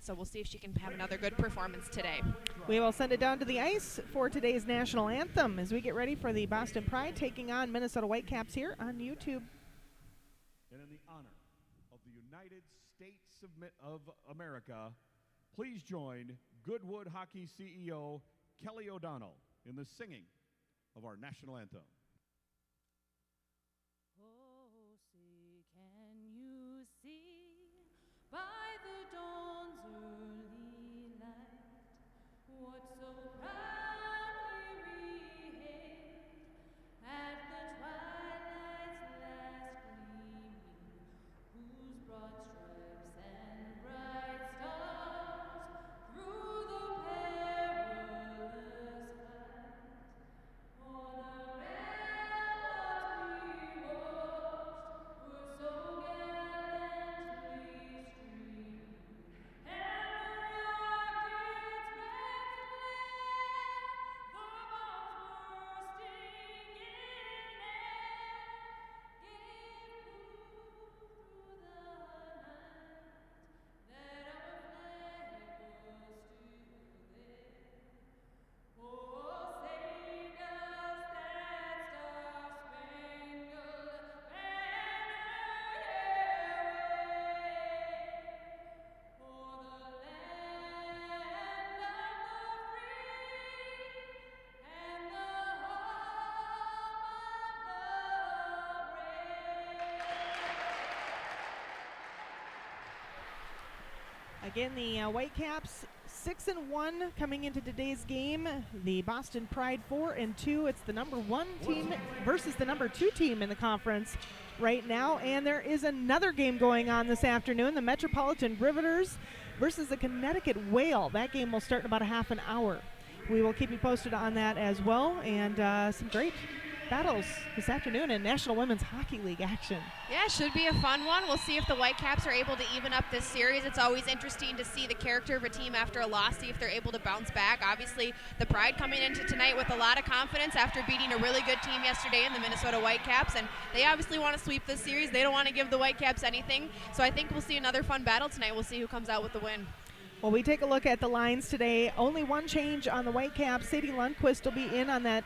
So we'll see if she can have another good performance today. We will send it down to the ice for today's national anthem as we get ready for the Boston Pride taking on Minnesota Whitecaps here on YouTube. And in the honor of the United States of America, please join Goodwood Hockey CEO Kelly O'Donnell in the singing of our national anthem. Oh, say, can you see by the dawn's early light what so proudly we hailed at the twilight's last gleaming, whose broad stripes and bright stars through the perilous fight o'er the ramparts we watched were so gallantly streaming, and the rockets' red flare, the bombs bursting in air, gave proof through the night that our flag was still there. Oh, say does that star-spangled banner yet wave o'er the land of the free and the home of the brave? Again, the Whitecaps 6-1 coming into today's game. The Boston Pride 4-2. It's the #1 team versus the #2 team in the conference right now. And there is another game going on this afternoon. The Metropolitan Riveters versus the Connecticut Whale. That game will start in about a half an hour. We will keep you posted on that as well. And some great battles this afternoon in National Women's Hockey League action. Yeah, should be a fun one. We'll see if the Whitecaps are able to even up this series. It's always interesting to see the character of a team after a loss, see if they're able to bounce back. Obviously, the Pride coming into tonight with a lot of confidence after beating a really good team yesterday in the Minnesota Whitecaps, and they obviously want to sweep this series. They don't want to give the Whitecaps anything, so I think we'll see another fun battle tonight. We'll see who comes out with the win. Well, we take a look at the lines today. Only one change on the Whitecaps. Sadie Lundquist will be in on that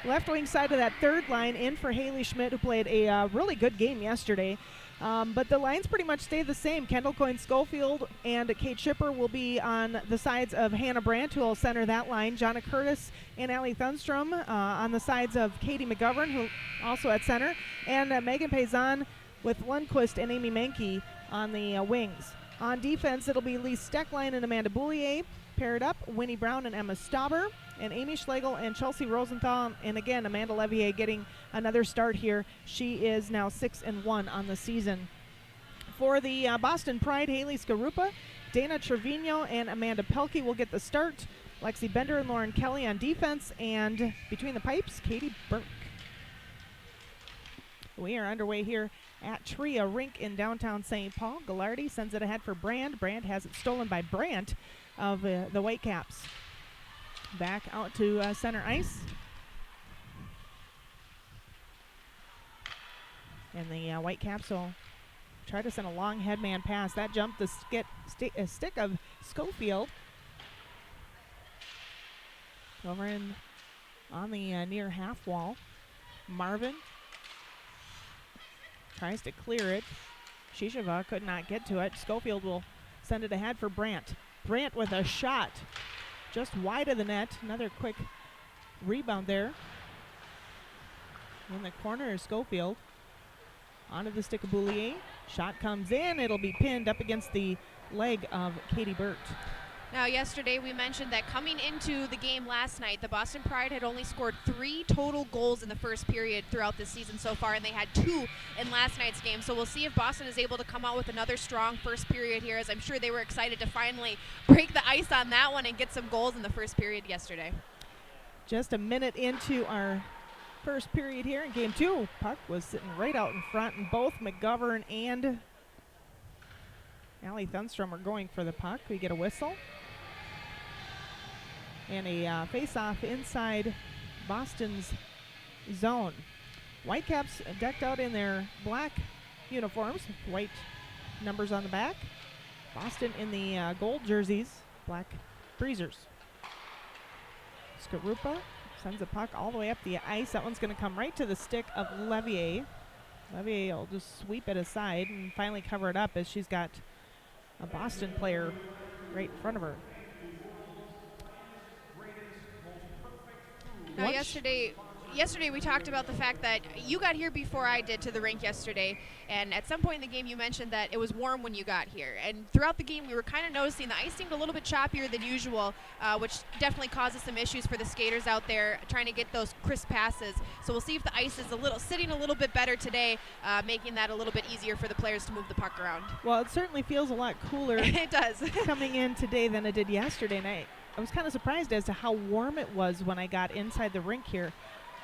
left wing side of that third line, in for Haley Schmidt, who played a really good game yesterday. But the lines pretty much stay the same. Kendall Coyne-Schofield and Kate Schipper will be on the sides of Hannah Brandt, who will center that line. Jonna Curtis and Allie Thunstrom on the sides of Katie McGovern, who also at center. And Megan Payson with Lundquist and Amy Mankey on the wings. On defense, it'll be Lise Steckline and Amanda Boulier paired up, Winnie Brown and Emma Stauber, and Amy Schlegel and Chelsea Rosenthal. And again, Amanda Levier getting another start here. She is now 6-1 on the season. For the Boston Pride, Haley Skarupa, Dana Trevino, and Amanda Pelkey will get the start. Lexi Bender and Lauren Kelly on defense, and between the pipes, Katie Burke. We are underway here at Tria Rink in downtown St. Paul. Gallardi sends it ahead for Brand. Brand has it stolen by Brandt of the Whitecaps. Back out to center ice. And the Whitecaps will try to send a long headman pass. That jumped the stick of Schofield. Over in on the near half wall. Marvin tries to clear it. Shisheva could not get to it. Schofield will send it ahead for Brandt. Brandt with a shot just wide of the net. Another quick rebound there. In the corner is Schofield. Onto the stick of Boulier. Shot comes in. It'll be pinned up against the leg of Katie Burt. Now, yesterday we mentioned that coming into the game last night, the Boston Pride had only scored 3 total goals in the first period throughout this season so far, and they had 2 in last night's game. So we'll see if Boston is able to come out with another strong first period here, as I'm sure they were excited to finally break the ice on that one and get some goals in the first period yesterday. Just a minute into our first period here in game 2. Puck was sitting right out in front, and both McGovern and Allie Thunstrom are going for the puck. We get a whistle. And a face-off inside Boston's zone. Whitecaps decked out in their black uniforms, white numbers on the back. Boston in the gold jerseys, black breezers. Skarupa sends the puck all the way up the ice. That one's going to come right to the stick of Levier. Levier will just sweep it aside and finally cover it up as she's got a Boston player right in front of her. Now, yesterday we talked about the fact that you got here before I did to the rink yesterday, and at some point in the game you mentioned that it was warm when you got here. And throughout the game we were kind of noticing the ice seemed a little bit choppier than usual, which definitely causes some issues for the skaters out there trying to get those crisp passes. So we'll see if the ice is sitting a little bit better today, making that a little bit easier for the players to move the puck around. Well, it certainly feels a lot cooler It does. coming in today than it did yesterday night. I was kind of surprised as to how warm it was when I got inside the rink here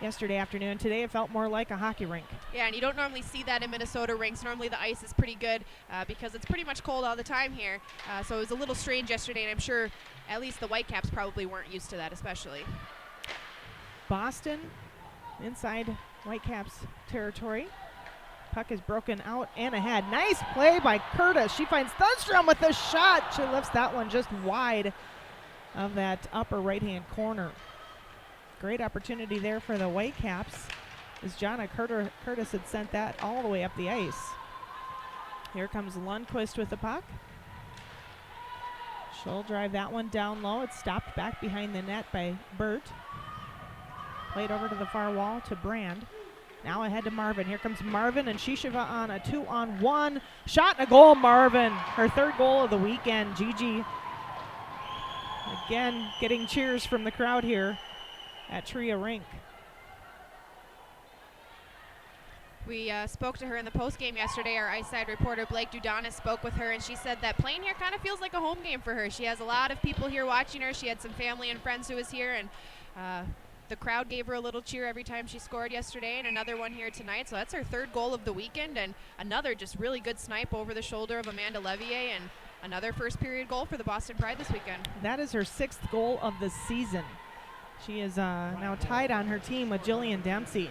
yesterday afternoon. Today it felt more like a hockey rink. Yeah, and you don't normally see that in Minnesota rinks. Normally the ice is pretty good because it's pretty much cold all the time here. So it was a little strange yesterday, and I'm sure at least the Whitecaps probably weren't used to that especially. Boston inside Whitecaps territory. Puck is broken out and ahead. Nice play by Curtis. She finds Thunstrom with a shot. She lifts that one just wide of that upper right-hand corner. Great opportunity there for the Whitecaps as Jonna Curtis had sent that all the way up the ice. Here comes Lundqvist with the puck. She'll drive that one down low. It's stopped back behind the net by Burt. Played over to the far wall to Brand. Now ahead to Marvin. Here comes Marvin and Shisheva on a 2-on-1. Shot and a goal, Marvin. Her third goal of the weekend. Gigi again getting cheers from the crowd here at Tria Rink. We spoke to her in the post-game yesterday. Our ice side reporter Blake Dudonis spoke with her, and she said that playing here kind of feels like a home game for her. She has a lot of people here watching her. She had some family and friends who was here, and the crowd gave her a little cheer every time she scored yesterday, and another one here tonight. So that's her third goal of the weekend, and another just really good snipe over the shoulder of Amanda Levier, and another first period goal for the Boston Pride this weekend. That is her 6th goal of the season. She is now tied on her team with Jillian Dempsey.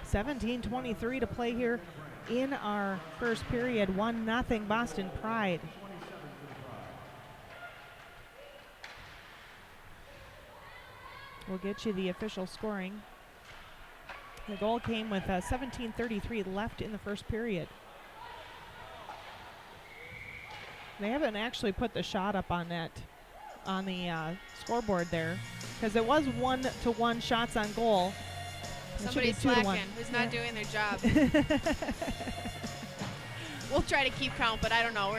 17:23 to play here in our first period. 1-0 Boston Pride. We'll get you the official scoring. The goal came with 17:33 left in the first period. They haven't actually put the shot up on that on the scoreboard there, because it was 1-1 shots on goal. Somebody's slacking, who's not doing their job. We'll try to keep count, but I don't know.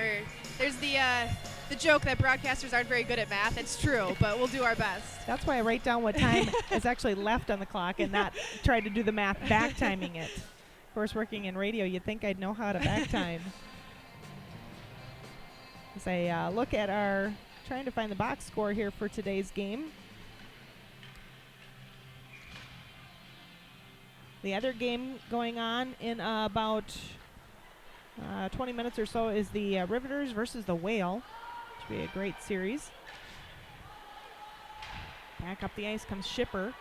There's the joke that broadcasters aren't very good at math. It's true, but we'll do our best. That's why I write down what time is actually left on the clock and not try to do the math back timing it. Of course, working in radio, you'd think I'd know how to back time. As I look at trying to find the box score here for today's game. The other game going on in about 20 minutes or so is the Riveters versus the Whale, which will be a great series. Back up the ice comes Shipper.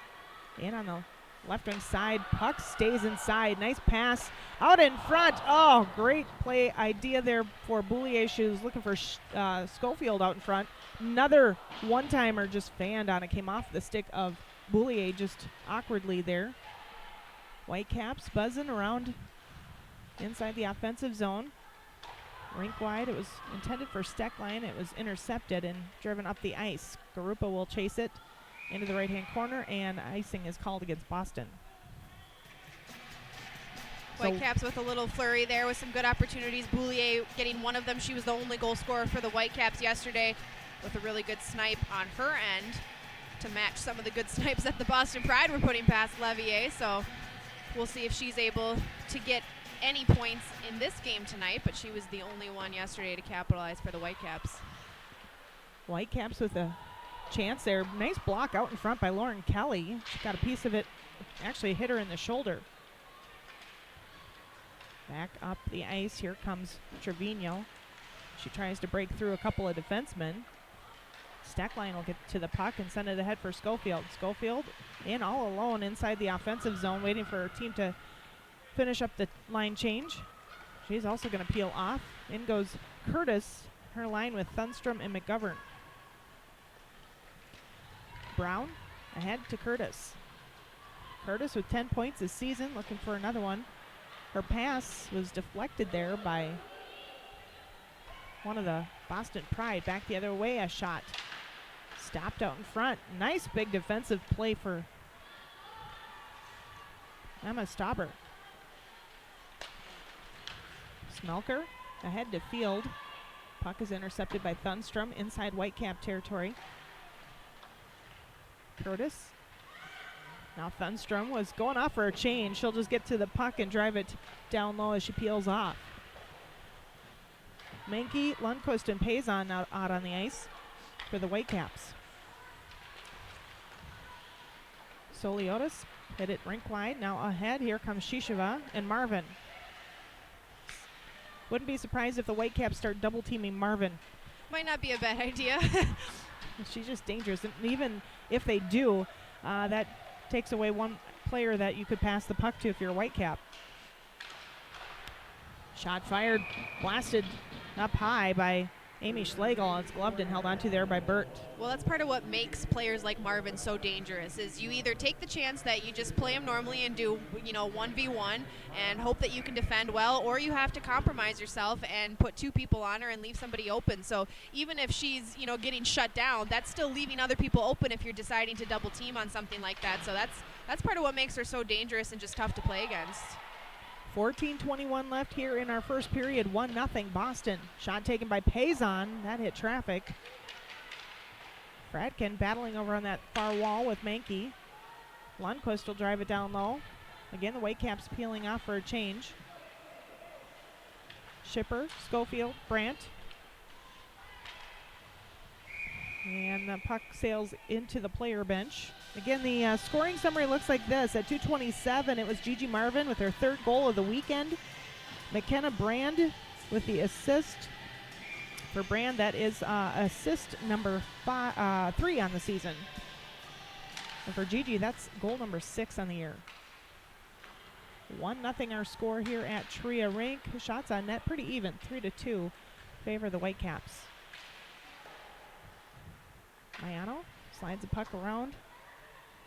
In on the left wing side, puck stays inside. Nice pass out in front. Oh, great play idea there for Boulier. She was looking for Schofield out in front. Another one-timer just fanned on it. Came off the stick of Boulier just awkwardly there. Whitecaps buzzing around inside the offensive zone. Rink wide. It was intended for Steckline. It was intercepted and driven up the ice. Garupa will chase it into the right-hand corner, and icing is called against Boston. Whitecaps with a little flurry there with some good opportunities. Boulier getting one of them. She was the only goal scorer for the Whitecaps yesterday with a really good snipe on her end to match some of the good snipes that the Boston Pride were putting past Levier. So we'll see if she's able to get any points in this game tonight, but she was the only one yesterday to capitalize for the Whitecaps. Whitecaps with a chance there. Nice block out in front by Lauren Kelly. She got a piece of it, actually hit her in the shoulder. Back up the ice. Here comes Trevino. She tries to break through a couple of defensemen. Steckline will get to the puck and send it ahead for Schofield. Schofield in all alone inside the offensive zone, waiting for her team to finish up the line change. She's also going to peel off. In goes Curtis. her line with Thunstrom and McGovern. Brown ahead to Curtis. Curtis with 10 points this season, looking for another one. Her pass was deflected there by one of the Boston Pride. Back the other way, a shot. Stopped out in front. Nice big defensive play for Emma Stauber. Smelker ahead to field. Puck is intercepted by Thunstrom inside Whitecap territory. Curtis. Now Thunstrom was going off for a change. She'll just get to the puck and drive it down low as she peels off. Menke, Lundqvist, and Payson out on the ice for the Whitecaps. Soliotis hit it rink wide. Now ahead, here comes Shisheva and Marvin. Wouldn't be surprised if the Whitecaps start double teaming Marvin. Might not be a bad idea. She's just dangerous. And even if they do, that takes away one player that you could pass the puck to if you're a Whitecap. Shot fired, blasted up high by Amy Schlegel. It's gloved and held onto there by Burt. Well, that's part of what makes players like Marvin so dangerous, is you either take the chance that you just play him normally and do, 1v1 and hope that you can defend well, or you have to compromise yourself and put two people on her and leave somebody open. So even if she's, getting shut down, that's still leaving other people open if you're deciding to double team on something like that. So that's part of what makes her so dangerous and just tough to play against. 14:21 left here in our first period. 1-0 Boston. Shot taken by Payson. That hit traffic. Fradkin battling over on that far wall with Menke. Lundqvist will drive it down low. Again, the Whitecaps peeling off for a change. Schipper, Schofield, Brandt. And the puck sails into the player bench. Again, the scoring summary looks like this. At 2:27, it was Gigi Marvin with her third goal of the weekend. McKenna Brand with the assist. For Brand, that is assist number 3 on the season. And for Gigi, that's goal number 6 on the year. 1-0 our score here at Tria Rink. Shots on net pretty even, 3-2, favor the Whitecaps. Mayano slides the puck around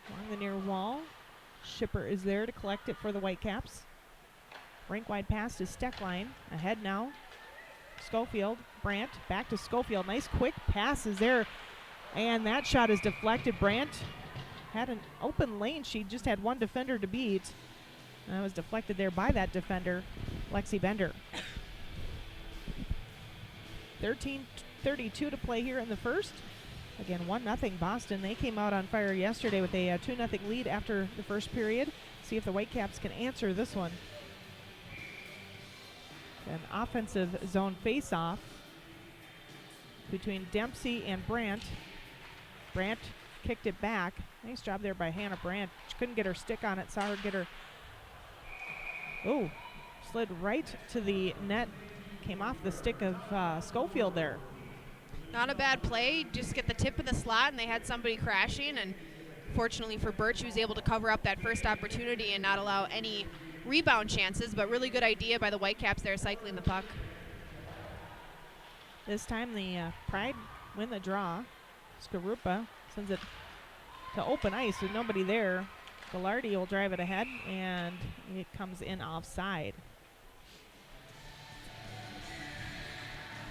along the near wall. Schipper is there to collect it for the Whitecaps. Rink wide pass to Steckline. Ahead now. Schofield, Brandt, back to Schofield. Nice quick passes there. And that shot is deflected. Brandt had an open lane. She just had one defender to beat. And that was deflected there by that defender, Lexi Bender. 13:32 to play here in the first. Again, 1-0 Boston. They came out on fire yesterday with a 2-0 lead after the first period. See if the Whitecaps can answer this one. An offensive zone face-off between Dempsey and Brandt. Brandt kicked it back. Nice job there by Hannah Brandt. She couldn't get her stick on it. Saw her get her. Oh, slid right to the net. Came off the stick of Schofield there. Not a bad play. Just get the tip of the slot, and they had somebody crashing. And fortunately for Burt, she was able to cover up that first opportunity and not allow any rebound chances. But really good idea by the Whitecaps there, cycling the puck. This time the Pride win the draw. Skarupa sends it to open ice with nobody there. Gallardi will drive it ahead, and it comes in offside.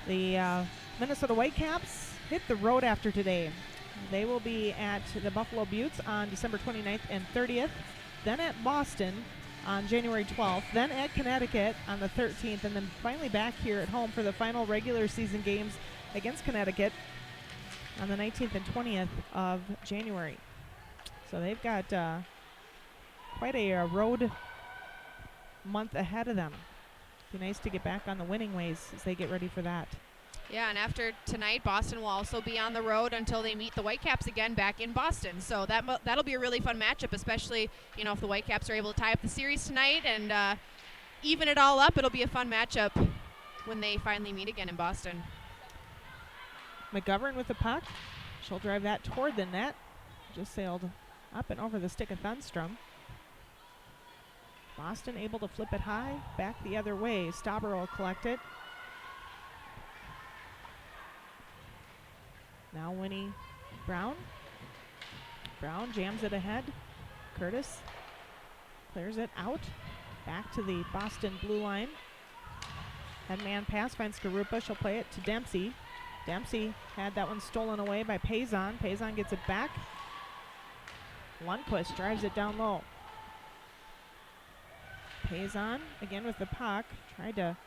The Minnesota Whitecaps hit the road after today. They will be at the Buffalo Buttes on December 29th and 30th, then at Boston on January 12th, then at Connecticut on the 13th, and then finally back here at home for the final regular season games against Connecticut on the 19th and 20th of January. So they've got quite a road month ahead of them. Be nice to get back on the winning ways as they get ready for that. Yeah, and after tonight, Boston will also be on the road until they meet the Whitecaps again back in Boston. So that'll be a really fun matchup, especially, if the Whitecaps are able to tie up the series tonight and even it all up. It'll be a fun matchup when they finally meet again in Boston. McGovern with the puck. She'll drive that toward the net. Just sailed up and over the stick of Thunstrom. Boston able to flip it high, back the other way. Stauber will collect it. Now Winnie Brown. Brown jams it ahead. Curtis clears it out. Back to the Boston blue line. Head man pass finds Garupa. She'll play it to Dempsey. Dempsey had that one stolen away by Payson. Payson gets it back. Lundquist drives it down low. Payson again with the puck. Tried to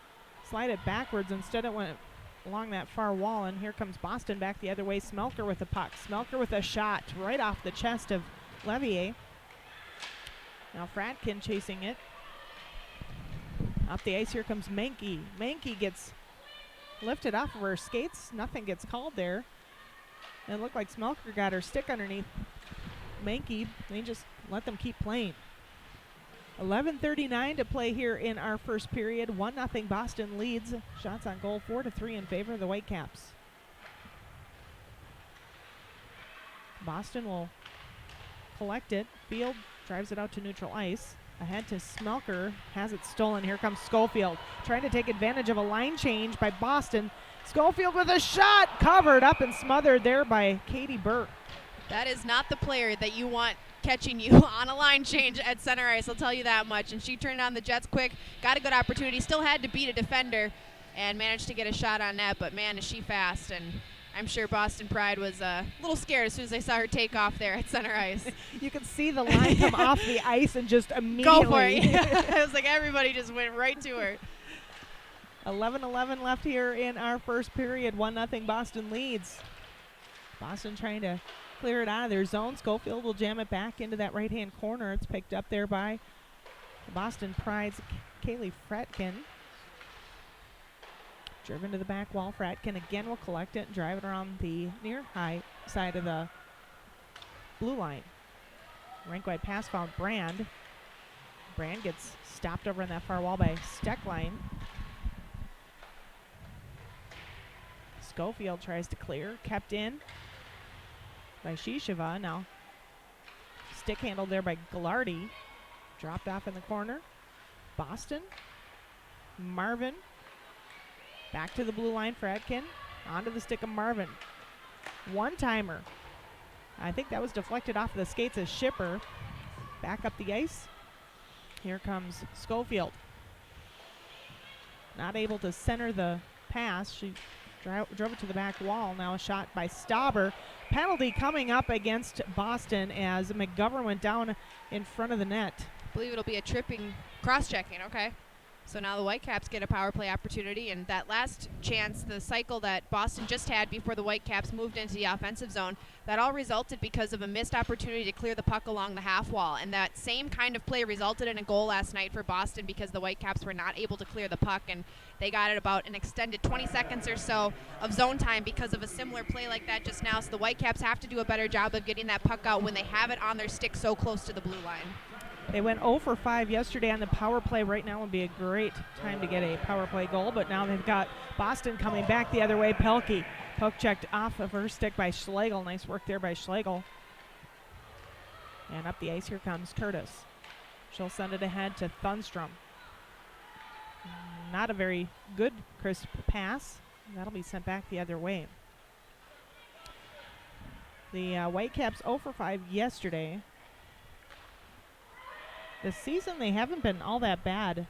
slide it backwards. Instead it went along that far wall, and here comes Boston back the other way. Smelker with the puck. Smelker with a shot right off the chest of Levier. Now Fratkin chasing it. Up the ice, here comes Mankey. Mankey gets lifted off of her skates. Nothing gets called there. And it looked like Smelker got her stick underneath Mankey. They just let them keep playing. 11:39 to play here in our first period. 1-0 Boston leads. Shots on goal 4-3 in favor of the Whitecaps. Boston will collect it. Field drives it out to neutral ice. Ahead to Smelker. Has it stolen. Here comes Schofield. Trying to take advantage of a line change by Boston. Schofield with a shot. Covered up and smothered there by Katie Burke. That is not the player that you want catching you on a line change at center ice, I'll tell you that much. And she turned on the Jets quick, got a good opportunity, still had to beat a defender, and managed to get a shot on net. But man, is she fast, and I'm sure Boston Pride was a little scared as soon as they saw her take off there at center ice. You can see the line come off the ice and just immediately. Go for it. It was like everybody just went right to her. 11:11 left here in our first period. 1-0 Boston leads. Boston trying to clear it out of their zone. Schofield will jam it back into that right-hand corner. It's picked up there by the Boston Pride's Kaylee Fratkin. Driven to the back wall. Fratkin again will collect it and drive it around the near high side of the blue line. Rink-wide pass found Brand. Brand gets stopped over on that far wall by Steckline. Schofield tries to clear. Kept in by Shisheva. Now stick handled there by Glardy. Dropped off in the corner. Boston. Marvin. Back to the blue line for Atkin. Onto the stick of Marvin. One-timer. I think that was deflected off the skates of Shipper. Back up the ice. Here comes Schofield. Not able to center the pass. She drove it to the back wall. Now a shot by Stauber. Penalty coming up against Boston as McGovern went down in front of the net. I believe it'll be a tripping cross-checking, okay. So now the Whitecaps get a power play opportunity, and that last chance, the cycle that Boston just had before the Whitecaps moved into the offensive zone, that all resulted because of a missed opportunity to clear the puck along the half wall. And that same kind of play resulted in a goal last night for Boston because the Whitecaps were not able to clear the puck, and they got it about an extended 20 seconds or so of zone time because of a similar play like that just now. So the Whitecaps have to do a better job of getting that puck out when they have it on their stick so close to the blue line. They went 0 for 5 yesterday on the power play. Right now would be a great time to get a power play goal, but now they've got Boston coming back the other way. Pelkey. Poke checked off of her stick by Schlegel. Nice work there by Schlegel. And up the ice, here comes Curtis. She'll send it ahead to Thunstrom. Not a very good crisp pass. That'll be sent back the other way. The Whitecaps 0 for 5 yesterday. This season, they haven't been all that bad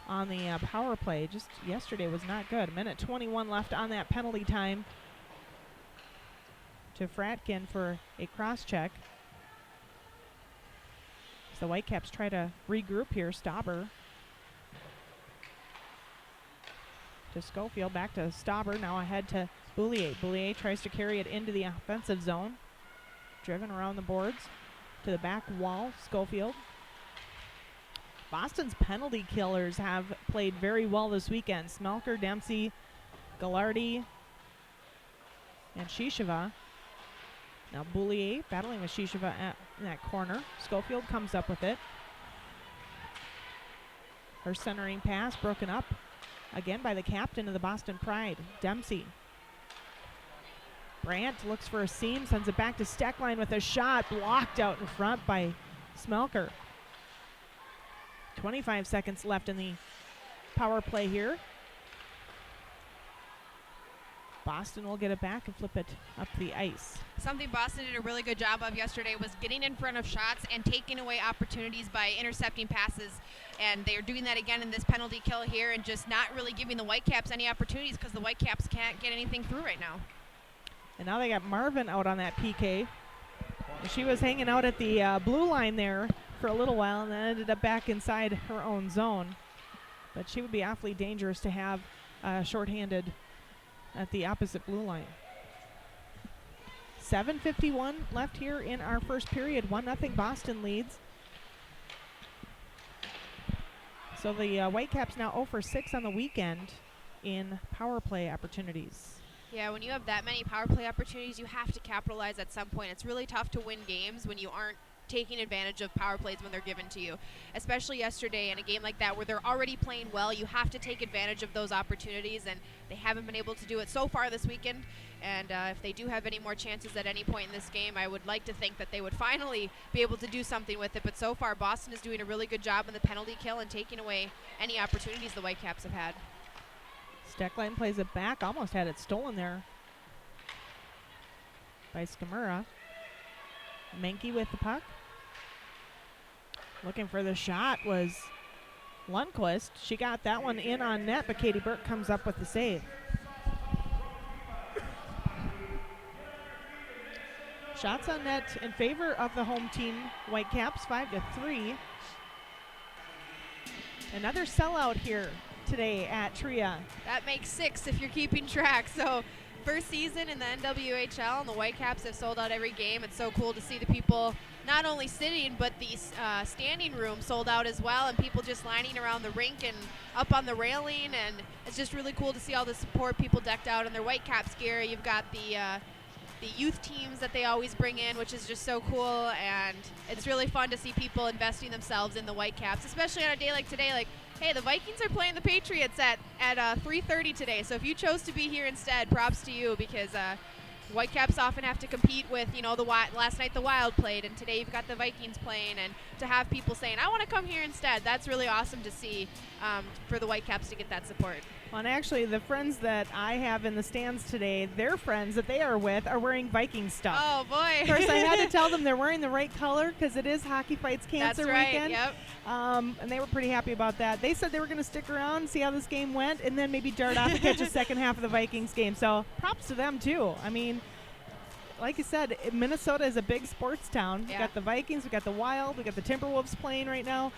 on the power play. Just yesterday was not good. 1:21 left on that penalty time to Fratkin for a cross-check. So the Whitecaps try to regroup here. Stauber to Schofield, back to Stauber, now ahead to Boulier. Boulier tries to carry it into the offensive zone. Driven around the boards. To the back wall, Schofield. Boston's penalty killers have played very well this weekend. Smelker, Dempsey, Glardy, and Shisheva. Now Boulier battling with Shisheva in that corner. Schofield comes up with it. Her centering pass broken up again by the captain of the Boston Pride, Dempsey. Brandt looks for a seam, sends it back to Steckline with a shot, blocked out in front by Smelker. 25 seconds left in the power play here. Boston will get it back and flip it up the ice. Something Boston did a really good job of yesterday was getting in front of shots and taking away opportunities by intercepting passes. And they're doing that again in this penalty kill here and just not really giving the Whitecaps any opportunities because the Whitecaps can't get anything through right now. And now they got Marvin out on that PK. And she was hanging out at the blue line there for a little while and then ended up back inside her own zone. But she would be awfully dangerous to have shorthanded at the opposite blue line. 7:51 left here in our first period. 1-0 Boston leads. So the Whitecaps now 0 for 6 on the weekend in power play opportunities. Yeah, when you have that many power play opportunities, you have to capitalize at some point. It's really tough to win games when you aren't taking advantage of power plays when they're given to you. Especially yesterday in a game like that where they're already playing well, you have to take advantage of those opportunities, and they haven't been able to do it so far this weekend. And if they do have any more chances at any point in this game, I would like to think that they would finally be able to do something with it. But so far, Boston is doing a really good job in the penalty kill and taking away any opportunities the Whitecaps have had. Stecklein plays it back, almost had it stolen there by Skamura. Menke with the puck. Looking for the shot was Lundqvist. She got that one in on net, but Katie Burke comes up with the save. Shots on net in favor of the home team Whitecaps, 5-3. Another sellout here today at Tria. That makes 6 if you're keeping track. So first season in the NWHL, and the Whitecaps have sold out every game. It's so cool to see the people not only sitting, but the standing room sold out as well, and people just lining around the rink and up on the railing, and it's just really cool to see all the support, people decked out in their Whitecaps gear. You've got the youth teams that they always bring in, which is just so cool, and it's really fun to see people investing themselves in the Whitecaps, especially on a day like today. Like, hey, the Vikings are playing the Patriots at 3:30 today, so if you chose to be here instead, props to you, because Whitecaps often have to compete with, last night the Wild played, and today you've got the Vikings playing, and to have people saying, I want to come here instead, that's really awesome to see for the Whitecaps to get that support. Well, and actually, the friends that I have in the stands today, their friends that they are with are wearing Viking stuff. Oh, boy. Of course, I had to tell them they're wearing the right color because it is Hockey Fights Cancer That's right, Weekend. yep. And they were pretty happy about that. They said they were going to stick around, see how this game went, and then maybe dart off and catch a second half of the Vikings game. So props to them, too. I mean, like you said, Minnesota is a big sports town. Yeah. We got the Vikings, we got the Wild, we got the Timberwolves playing right now.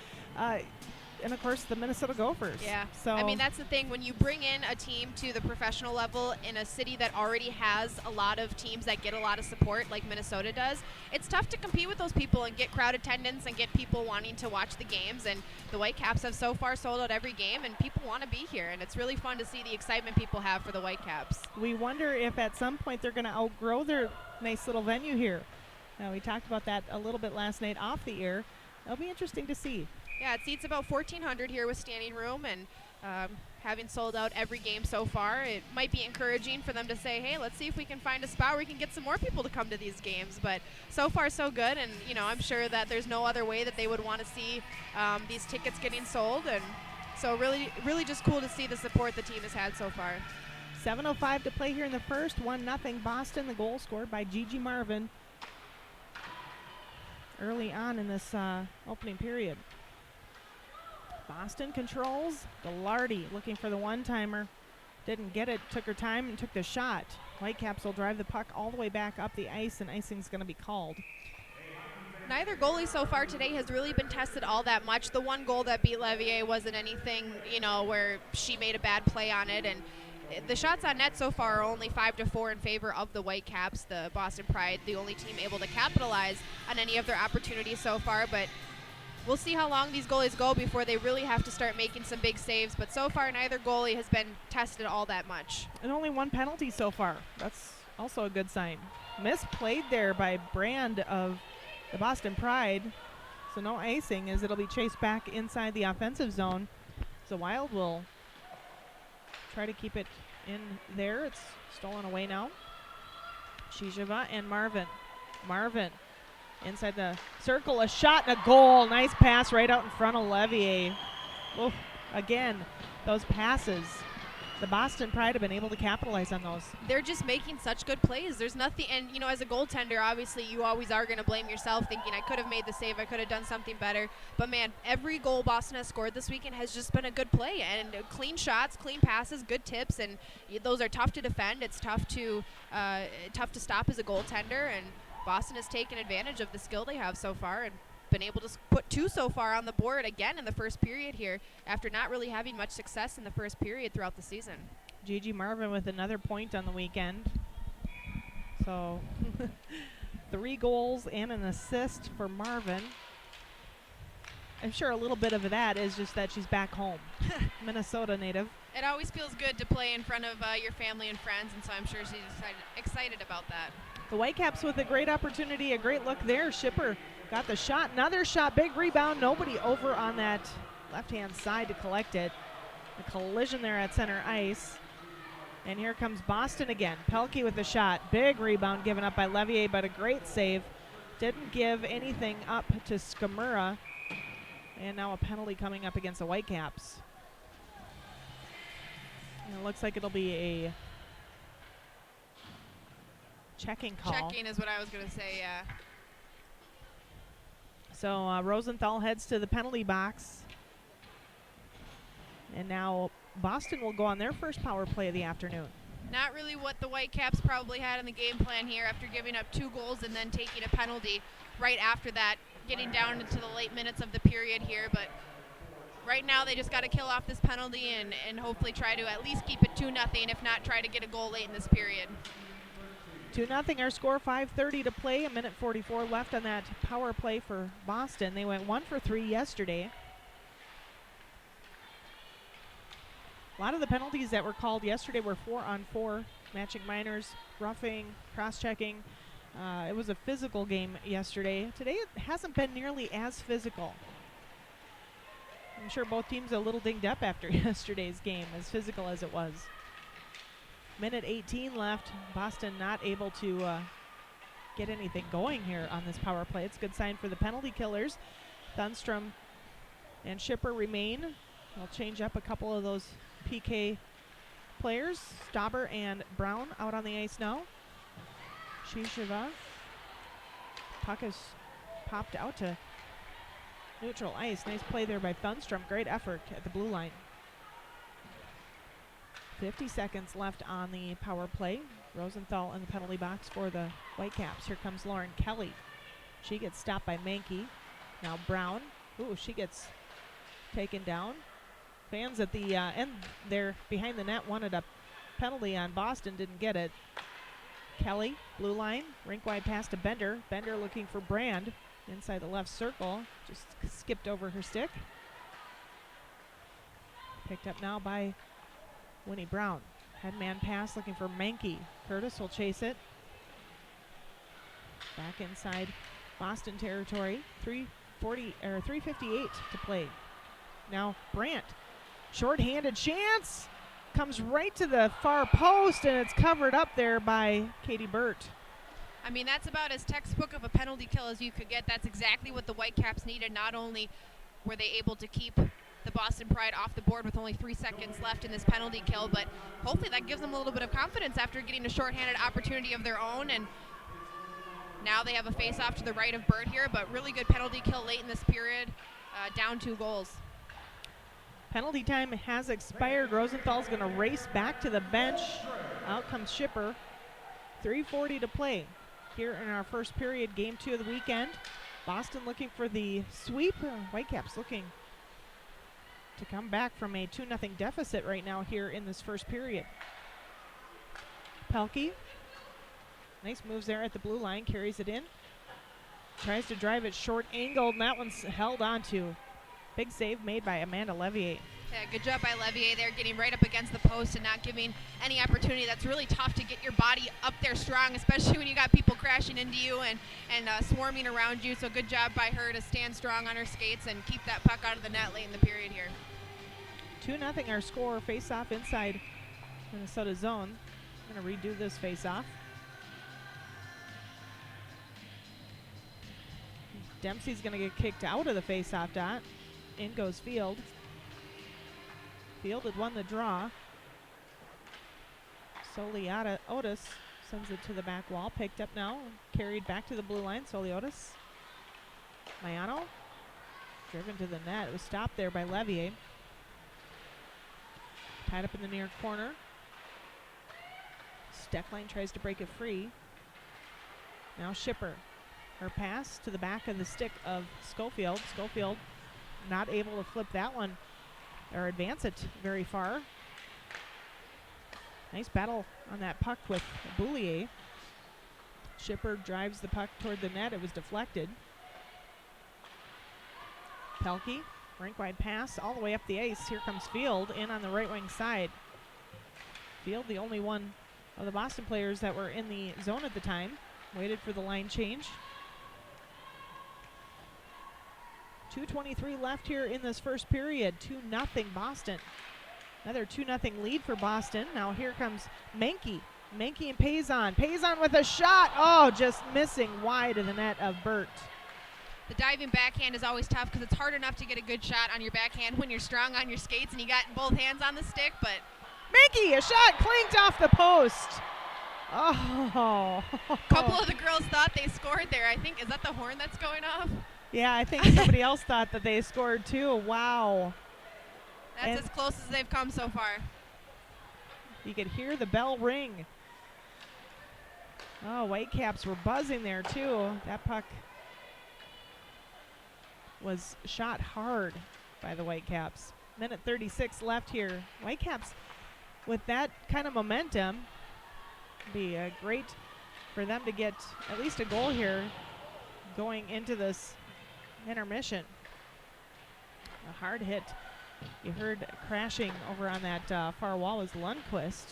And, of course, the Minnesota Gophers. Yeah. So I mean, that's the thing. When you bring in a team to the professional level in a city that already has a lot of teams that get a lot of support, like Minnesota does, it's tough to compete with those people and get crowd attendance and get people wanting to watch the games. And the Whitecaps have so far sold out every game, and people want to be here. And it's really fun to see the excitement people have for the Whitecaps. we wonder if at some point they're going to outgrow their nice little venue here. We talked about that a little bit last night off the air. It'll be interesting to see. Yeah, it seats about 1,400 here with standing room, and having sold out every game so far, it might be encouraging for them to say, hey, let's see if we can find a spot where we can get some more people to come to these games. But so far, so good, and I'm sure that there's no other way that they would want to see these tickets getting sold, and so really, really just cool to see the support the team has had so far. 7:05 to play here in the first. 1-0 Boston. The goal scored by Gigi Marvin early on in this opening period. Boston controls. Gallardi looking for the one-timer. Didn't get it. Took her time and took the shot. Whitecaps will drive the puck all the way back up the ice, and icing's going to be called. Neither goalie so far today has really been tested all that much. The one goal that beat Levier wasn't anything, where she made a bad play on it, and the shots on net so far are only 5-4 in favor of the Whitecaps. The Boston Pride, the only team able to capitalize on any of their opportunities so far, but we'll see how long these goalies go before they really have to start making some big saves. But so far, neither goalie has been tested all that much. And only one penalty so far. That's also a good sign. Misplayed there by Brand of the Boston Pride. So no icing, as it'll be chased back inside the offensive zone. So Wild will try to keep it in there. It's stolen away now. Shizheva and Marvin. Marvin inside the circle, a shot and a goal. Nice pass right out in front of Levier. Oof. Again, those passes the Boston Pride have been able to capitalize on those. They're just making such good plays. There's nothing, and you know, as a goaltender, obviously you always are going to blame yourself, thinking I could have made the save, I could have done something better. But man, every goal Boston has scored this weekend has just been a good play, and clean shots, clean passes, good tips, and those are tough to defend. It's tough to stop as a goaltender, and Boston has taken advantage of the skill they have so far and been able to put 2 so far on the board again in the first period here after not really having much success in the first period throughout the season. Gigi Marvin with another point on the weekend. So 3 goals and an assist for Marvin. I'm sure a little bit of that is just that she's back home. Minnesota native. It always feels good to play in front of your family and friends, and so I'm sure she's excited about that. The Whitecaps with a great opportunity, a great look there. Shipper got the shot, another shot, big rebound. Nobody over on that left-hand side to collect it. A collision there at center ice. And here comes Boston again. Pelkey with the shot. Big rebound given up by Levier, but a great save. Didn't give anything up to Skamura. And now a penalty coming up against the Whitecaps. And it looks like it'll be a checking call. Checking is what I was going to say, yeah. So Rosenthal heads to the penalty box. And now Boston will go on their first power play of the afternoon. Not really what the Whitecaps probably had in the game plan here after giving up 2 goals and then taking a penalty right after that, getting down into the late minutes of the period here. But right now they just got to kill off this penalty and hopefully try to at least keep it 2-0, if not try to get a goal late in this period. 2-0 our score, 5:30 to play, 1:44 left on that power play for Boston. They went 1 for 3 yesterday. A lot of the penalties that were called yesterday were 4-on-4, matching minors, roughing, cross-checking. It was a physical game yesterday. Today it hasn't been nearly as physical. I'm sure both teams are a little dinged up after yesterday's game, as physical as it was. Minute 18 left. Boston not able to get anything going here on this power play. It's a good sign for the penalty killers. Thunstrom and Shipper remain. They'll change up a couple of those PK players. Stauber and Brown out on the ice now. Shisheva. Puck is popped out to neutral ice. Nice play there by Thunstrom. Great effort at the blue line. 50 seconds left on the power play. Rosenthal in the penalty box for the Whitecaps. Here comes Lauren Kelly. She gets stopped by Mankey. Now Brown. Ooh, she gets taken down. Fans at the end there behind the net wanted a penalty on Boston, didn't get it. Kelly, blue line, rink wide pass to Bender. Bender looking for Brand inside the left circle. Just skipped over her stick. Picked up now by Winnie Brown. Headman pass looking for Mankey. Curtis will chase it. Back inside Boston territory. 3:58 to play. Now Brandt. Short-handed chance. Comes right to the far post, and it's covered up there by Katie Burt. I mean, that's about as textbook of a penalty kill as you could get. That's exactly what the Whitecaps needed. Not only were they able to keep the Boston Pride off the board with only 3 seconds left in this penalty kill, but hopefully that gives them a little bit of confidence after getting a shorthanded opportunity of their own. And now they have a face-off to the right of Burt here, but really good penalty kill late in this period, down 2 goals. Penalty time has expired. Rosenthal's going to race back to the bench. Out comes Shipper. 3:40 to play here in our first period, game 2 of the weekend. Boston looking for the sweep. Whitecaps looking to come back from a 2-0 deficit right now here in this first period. Pelkey. Nice moves there at the blue line. Carries it in. Tries to drive it short angled, and that one's held on to. Big save made by Amanda Levier. Yeah, good job by Levier there, getting right up against the post and not giving any opportunity. That's really tough to get your body up there strong, especially when you got people crashing into you and swarming around you. So good job by her to stand strong on her skates and keep that puck out of the net late in the period here. 2-0 our score. Face-off inside Minnesota zone. I'm going to redo this face-off. Dempsey's going to get kicked out of the face-off dot. In goes Field. Field had won the draw. Otis sends it to the back wall. Picked up now. Carried back to the blue line. Otis. Mayano. Driven to the net. It was stopped there by Levier. Tied up in the near corner. Steckline tries to break it free. Now Shipper. Her pass to the back of the stick of Schofield. Schofield not able to flip that one or advance it very far. Nice battle on that puck with Boulier. Shipper drives the puck toward the net. It was deflected. Pelkey, rink-wide pass all the way up the ice. Here comes Field in on the right wing side. Field, the only one of the Boston players that were in the zone at the time. Waited for the line change. 2:23 left here in this first period. 2-0 Boston. Another 2-0 lead for Boston. Now here comes Menke. Menke and Payson. Payson with a shot. Oh, just missing wide of the net of Burt. The diving backhand is always tough because it's hard enough to get a good shot on your backhand when you're strong on your skates and you got both hands on the stick, but Menke, a shot clinked off the post. Oh. a couple of the girls thought they scored there. I think, is that the horn that's going off? Yeah, I think somebody else thought that they scored too. Wow. That's And as close as they've come so far. you could hear the bell ring. Oh, Whitecaps were buzzing there too. That puck was shot hard by the Whitecaps. Minute 36 left here. Whitecaps, with that kind of momentum, be great for them to get at least a goal here going into this intermission. A hard hit. You heard crashing over on that far wall was Lundqvist.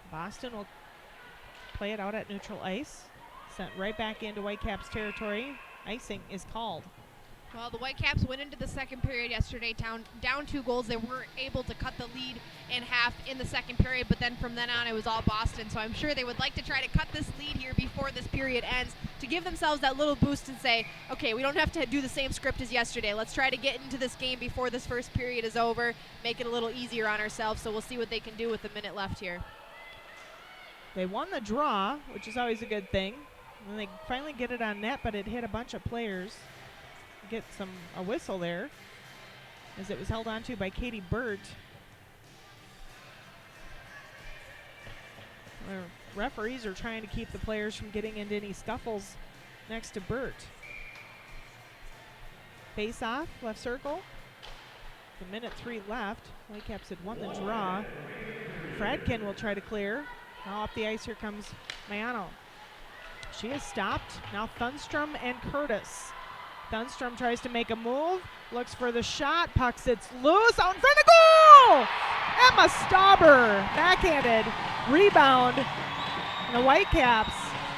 Boston will play it out at neutral ice. Sent right back into Whitecaps territory. Icing is called. Well, the Whitecaps went into the second period yesterday down 2 goals. They weren't able to cut the lead in half in the second period, but then from then on it was all Boston. So I'm sure they would like to try to cut this lead here before this period ends to give themselves that little boost and say, okay, we don't have to do the same script as yesterday. Let's try to get into this game before this first period is over, make it a little easier on ourselves. So we'll see what they can do with the minute left here. They won the draw, which is always a good thing. And they finally get it on net, but it hit a bunch of players. Get a whistle there as it was held onto by Katie Burt. The referees are trying to keep the players from getting into any scuffles next to Burt. Face off, left circle. The minute 3 left. Whitecaps had won the draw. Fradkin will try to clear. Now up the ice, here comes Mayano. She is stopped. Now Thunstrom and Curtis. Thunstrom tries to make a move, looks for the shot, puck sits loose, out in front of goal! Emma Stauber, backhanded, rebound. And the Whitecaps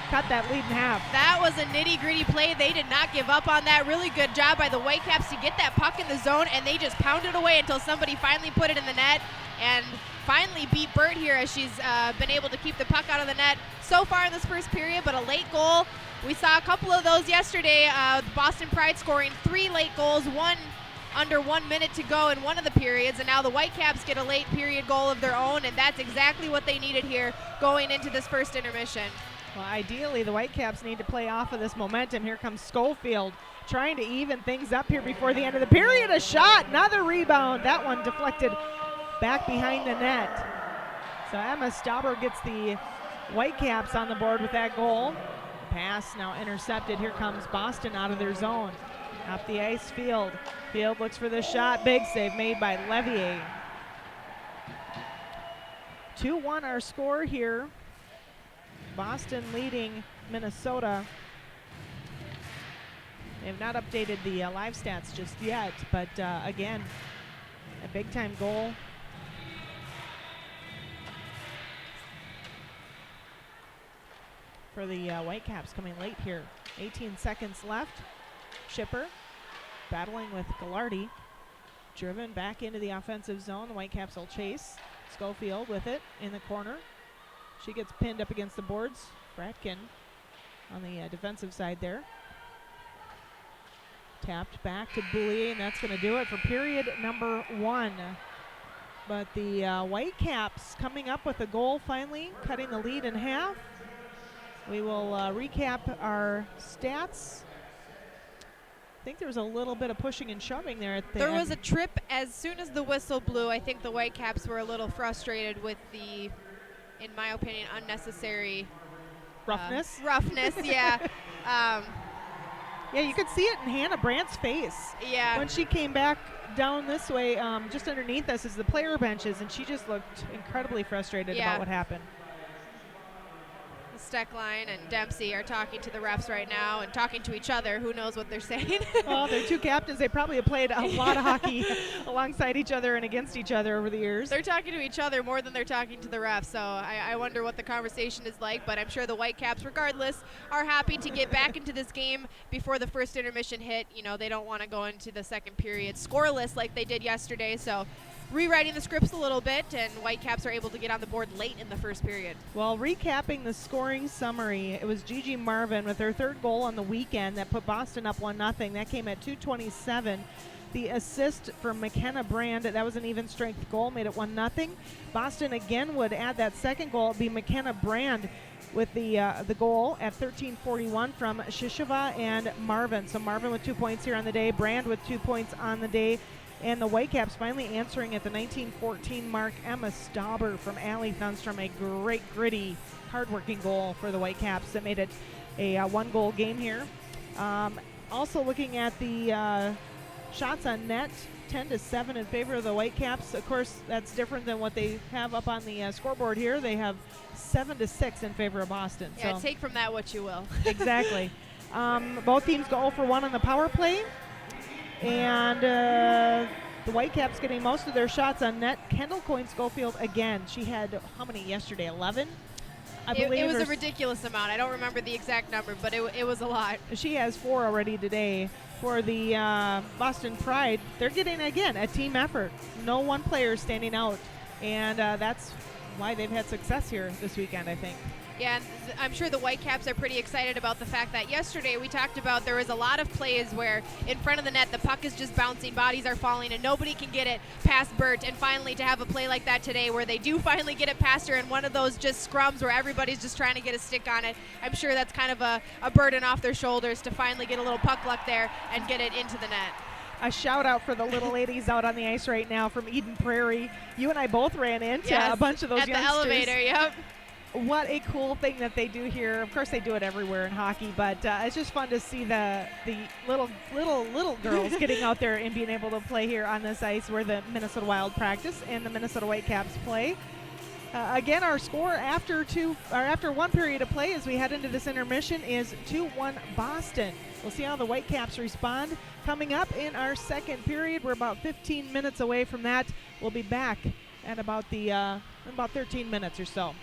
cut that lead in half. That was a nitty-gritty play. They did not give up on that. Really good job by the Whitecaps to get that puck in the zone, and they just pounded away until somebody finally put it in the net and finally beat Burt here as she's been able to keep the puck out of the net so far in this first period, but a late goal. We saw a couple of those yesterday. Boston Pride scoring 3 late goals, one under 1 minute to go in one of the periods, and now the Whitecaps get a late period goal of their own, and that's exactly what they needed here going into this first intermission. Well, ideally, the Whitecaps need to play off of this momentum. Here comes Schofield trying to even things up here before the end of the period. A shot, another rebound. That one deflected back behind the net. So Emma Stauber gets the Whitecaps on the board with that goal. Pass now intercepted. Here comes Boston out of their zone. Up the ice, Field. Field looks for the shot. Big save made by Levier. 2-1 our score here. Boston leading Minnesota. They have not updated the live stats just yet, but again, a big-time goal. For the Whitecaps coming late here. 18 seconds left. Shipper battling with Gallardi. Driven back into the offensive zone. The Whitecaps will chase. Schofield with it in the corner. She gets pinned up against the boards. Fratkin on the defensive side there. Tapped back to Boulier, and that's going to do it for period number 1. But the Whitecaps coming up with a goal finally, cutting the lead in half. We will recap our stats. I think there was a little bit of pushing and shoving there at the There end. was a trip as soon as the whistle blew. I think the Whitecaps were a little frustrated with the, in my opinion, unnecessary roughness. Roughness, yeah. Yeah, you could see it in Hannah Brandt's face. Yeah. When she came back down this way, just underneath us is the player benches, and she just looked incredibly frustrated about what happened. Steckline and Dempsey are talking to the refs right now and talking to each other. Who knows what they're saying? Well, they're two captains. They probably have played a lot of hockey alongside each other and against each other over the years. They're talking to each other more than they're talking to the refs, so I wonder what the conversation is like, but I'm sure the Whitecaps, regardless, are happy to get back into this game before the first intermission hit. You know, they don't want to go into the second period scoreless like they did yesterday, so rewriting the scripts a little bit, and Whitecaps are able to get on the board late in the first period. Well, recapping the scoring summary, it was Gigi Marvin with her third goal on the weekend that put Boston up 1-0. That came at 2:27. The assist for McKenna Brand, that was an even strength goal, made it 1-0. Boston again would add that second goal. It'd be McKenna Brand with the goal at 13:41 from Shishova and Marvin. So Marvin with 2 points here on the day, Brand with 2 points on the day. And the Whitecaps finally answering at the 19:14 mark. Emma Stauber from Allie Thunstrom, a great, gritty, hardworking goal for the Whitecaps that made it a one-goal game here. Also looking at the shots on net, 10-7 in favor of the Whitecaps. Of course, that's different than what they have up on the scoreboard here. They have 7-6 in favor of Boston. Yeah, so take from that what you will. Exactly. Both teams go 0-for-1 on the power play. And the Whitecaps getting most of their shots on net. Kendall Coyne-Schofield again. She had how many yesterday? 11? I believe it was a ridiculous amount. I don't remember the exact number, but it was a lot. She has 4 already today. For the Boston Pride, they're getting, again, a team effort. No one player standing out. And that's why they've had success here this weekend, I think. Yeah, and I'm sure the Whitecaps are pretty excited about the fact that yesterday we talked about there was a lot of plays where in front of the net the puck is just bouncing, bodies are falling, and nobody can get it past Bert. And finally to have a play like that today where they do finally get it past her in one of those just scrums where everybody's just trying to get a stick on it, I'm sure that's kind of a burden off their shoulders to finally get a little puck luck there and get it into the net. A shout out for the little ladies out on the ice right now from Eden Prairie. You and I both ran into a bunch of those youngsters. At the elevator, yep. What a cool thing that they do here. Of course, they do it everywhere in hockey, but it's just fun to see the little girls getting out there and being able to play here on this ice where the Minnesota Wild practice and the Minnesota Whitecaps play. Again, our score after one period of play as we head into this intermission is 2-1 Boston. We'll see how the Whitecaps respond. Coming up in our second period, we're about 15 minutes away from that. We'll be back at about 13 minutes or so.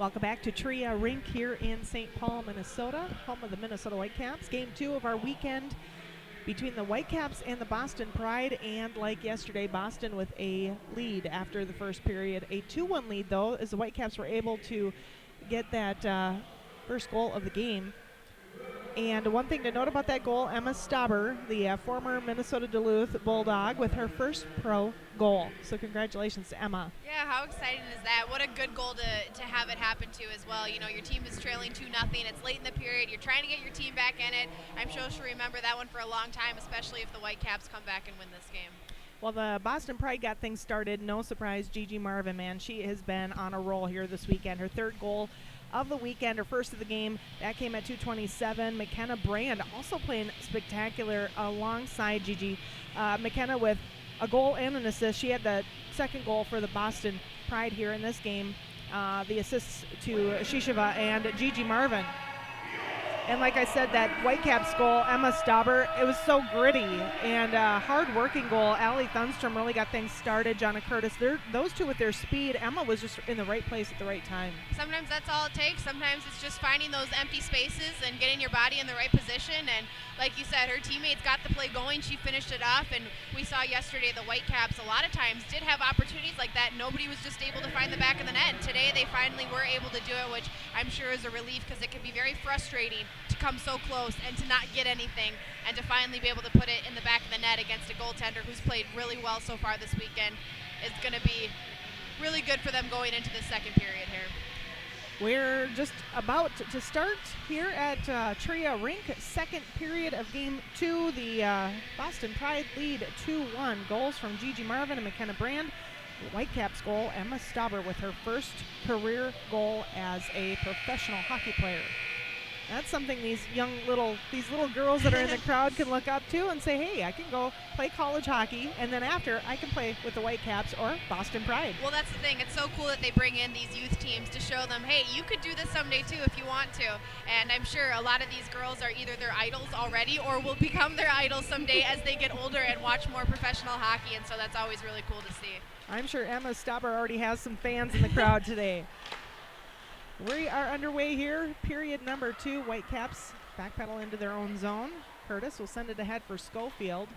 Welcome back to Tria Rink here in St. Paul, Minnesota, home of the Minnesota Whitecaps. Game 2 of our weekend between the Whitecaps and the Boston Pride, and like yesterday, Boston with a lead after the first period. A 2-1 lead, though, as the Whitecaps were able to get that first goal of the game. And one thing to note about that goal, Emma Stauber, the former Minnesota Duluth Bulldog, with her first pro goal. So congratulations to Emma. Yeah, how exciting is that? What a good goal to have it happen to as well. You know, your team is trailing 2-0. It's late in the period. You're trying to get your team back in it. I'm sure she'll remember that one for a long time, especially if the Whitecaps come back and win this game. Well, the Boston Pride got things started. No surprise, Gigi Marvin, man. She has been on a roll here this weekend. Her third goal of the weekend, her first of the game, that came at 2:27. McKenna Brand also playing spectacular alongside Gigi. McKenna with a goal and an assist. She had the second goal for the Boston Pride here in this game. The assists to Shisheva and Gigi Marvin. And like I said, that Whitecaps goal, Emma Stauber, it was so gritty and hard-working goal. Allie Thunstrom really got things started. Jonna Curtis, those two with their speed. Emma was just in the right place at the right time. Sometimes that's all it takes. Sometimes it's just finding those empty spaces and getting your body in the right position. And like you said, her teammates got the play going. She finished it off. And we saw yesterday the Whitecaps a lot of times did have opportunities like that. Nobody was just able to find the back of the net. And today they finally were able to do it, which I'm sure is a relief because it can be very frustrating to come so close and to not get anything and to finally be able to put it in the back of the net against a goaltender who's played really well so far this weekend is going to be really good for them going into the second period here. We're just about to start here at Tria Rink, second period of game 2. The Boston Pride lead 2-1. Goals from Gigi Marvin and McKenna Brand. Whitecaps goal, Emma Stauber with her first career goal as a professional hockey player. That's something these little girls that are in the crowd can look up to and say, hey, I can go play college hockey, and then after I can play with the Whitecaps or Boston Pride. Well, that's the thing. It's so cool that they bring in these youth teams to show them, hey, you could do this someday too if you want to. And I'm sure a lot of these girls are either their idols already or will become their idols someday as they get older and watch more professional hockey, and so that's always really cool to see. I'm sure Emma Stauber already has some fans in the crowd today. We are underway here, period number 2. Whitecaps backpedal into their own zone. Curtis will send it ahead for Schofield.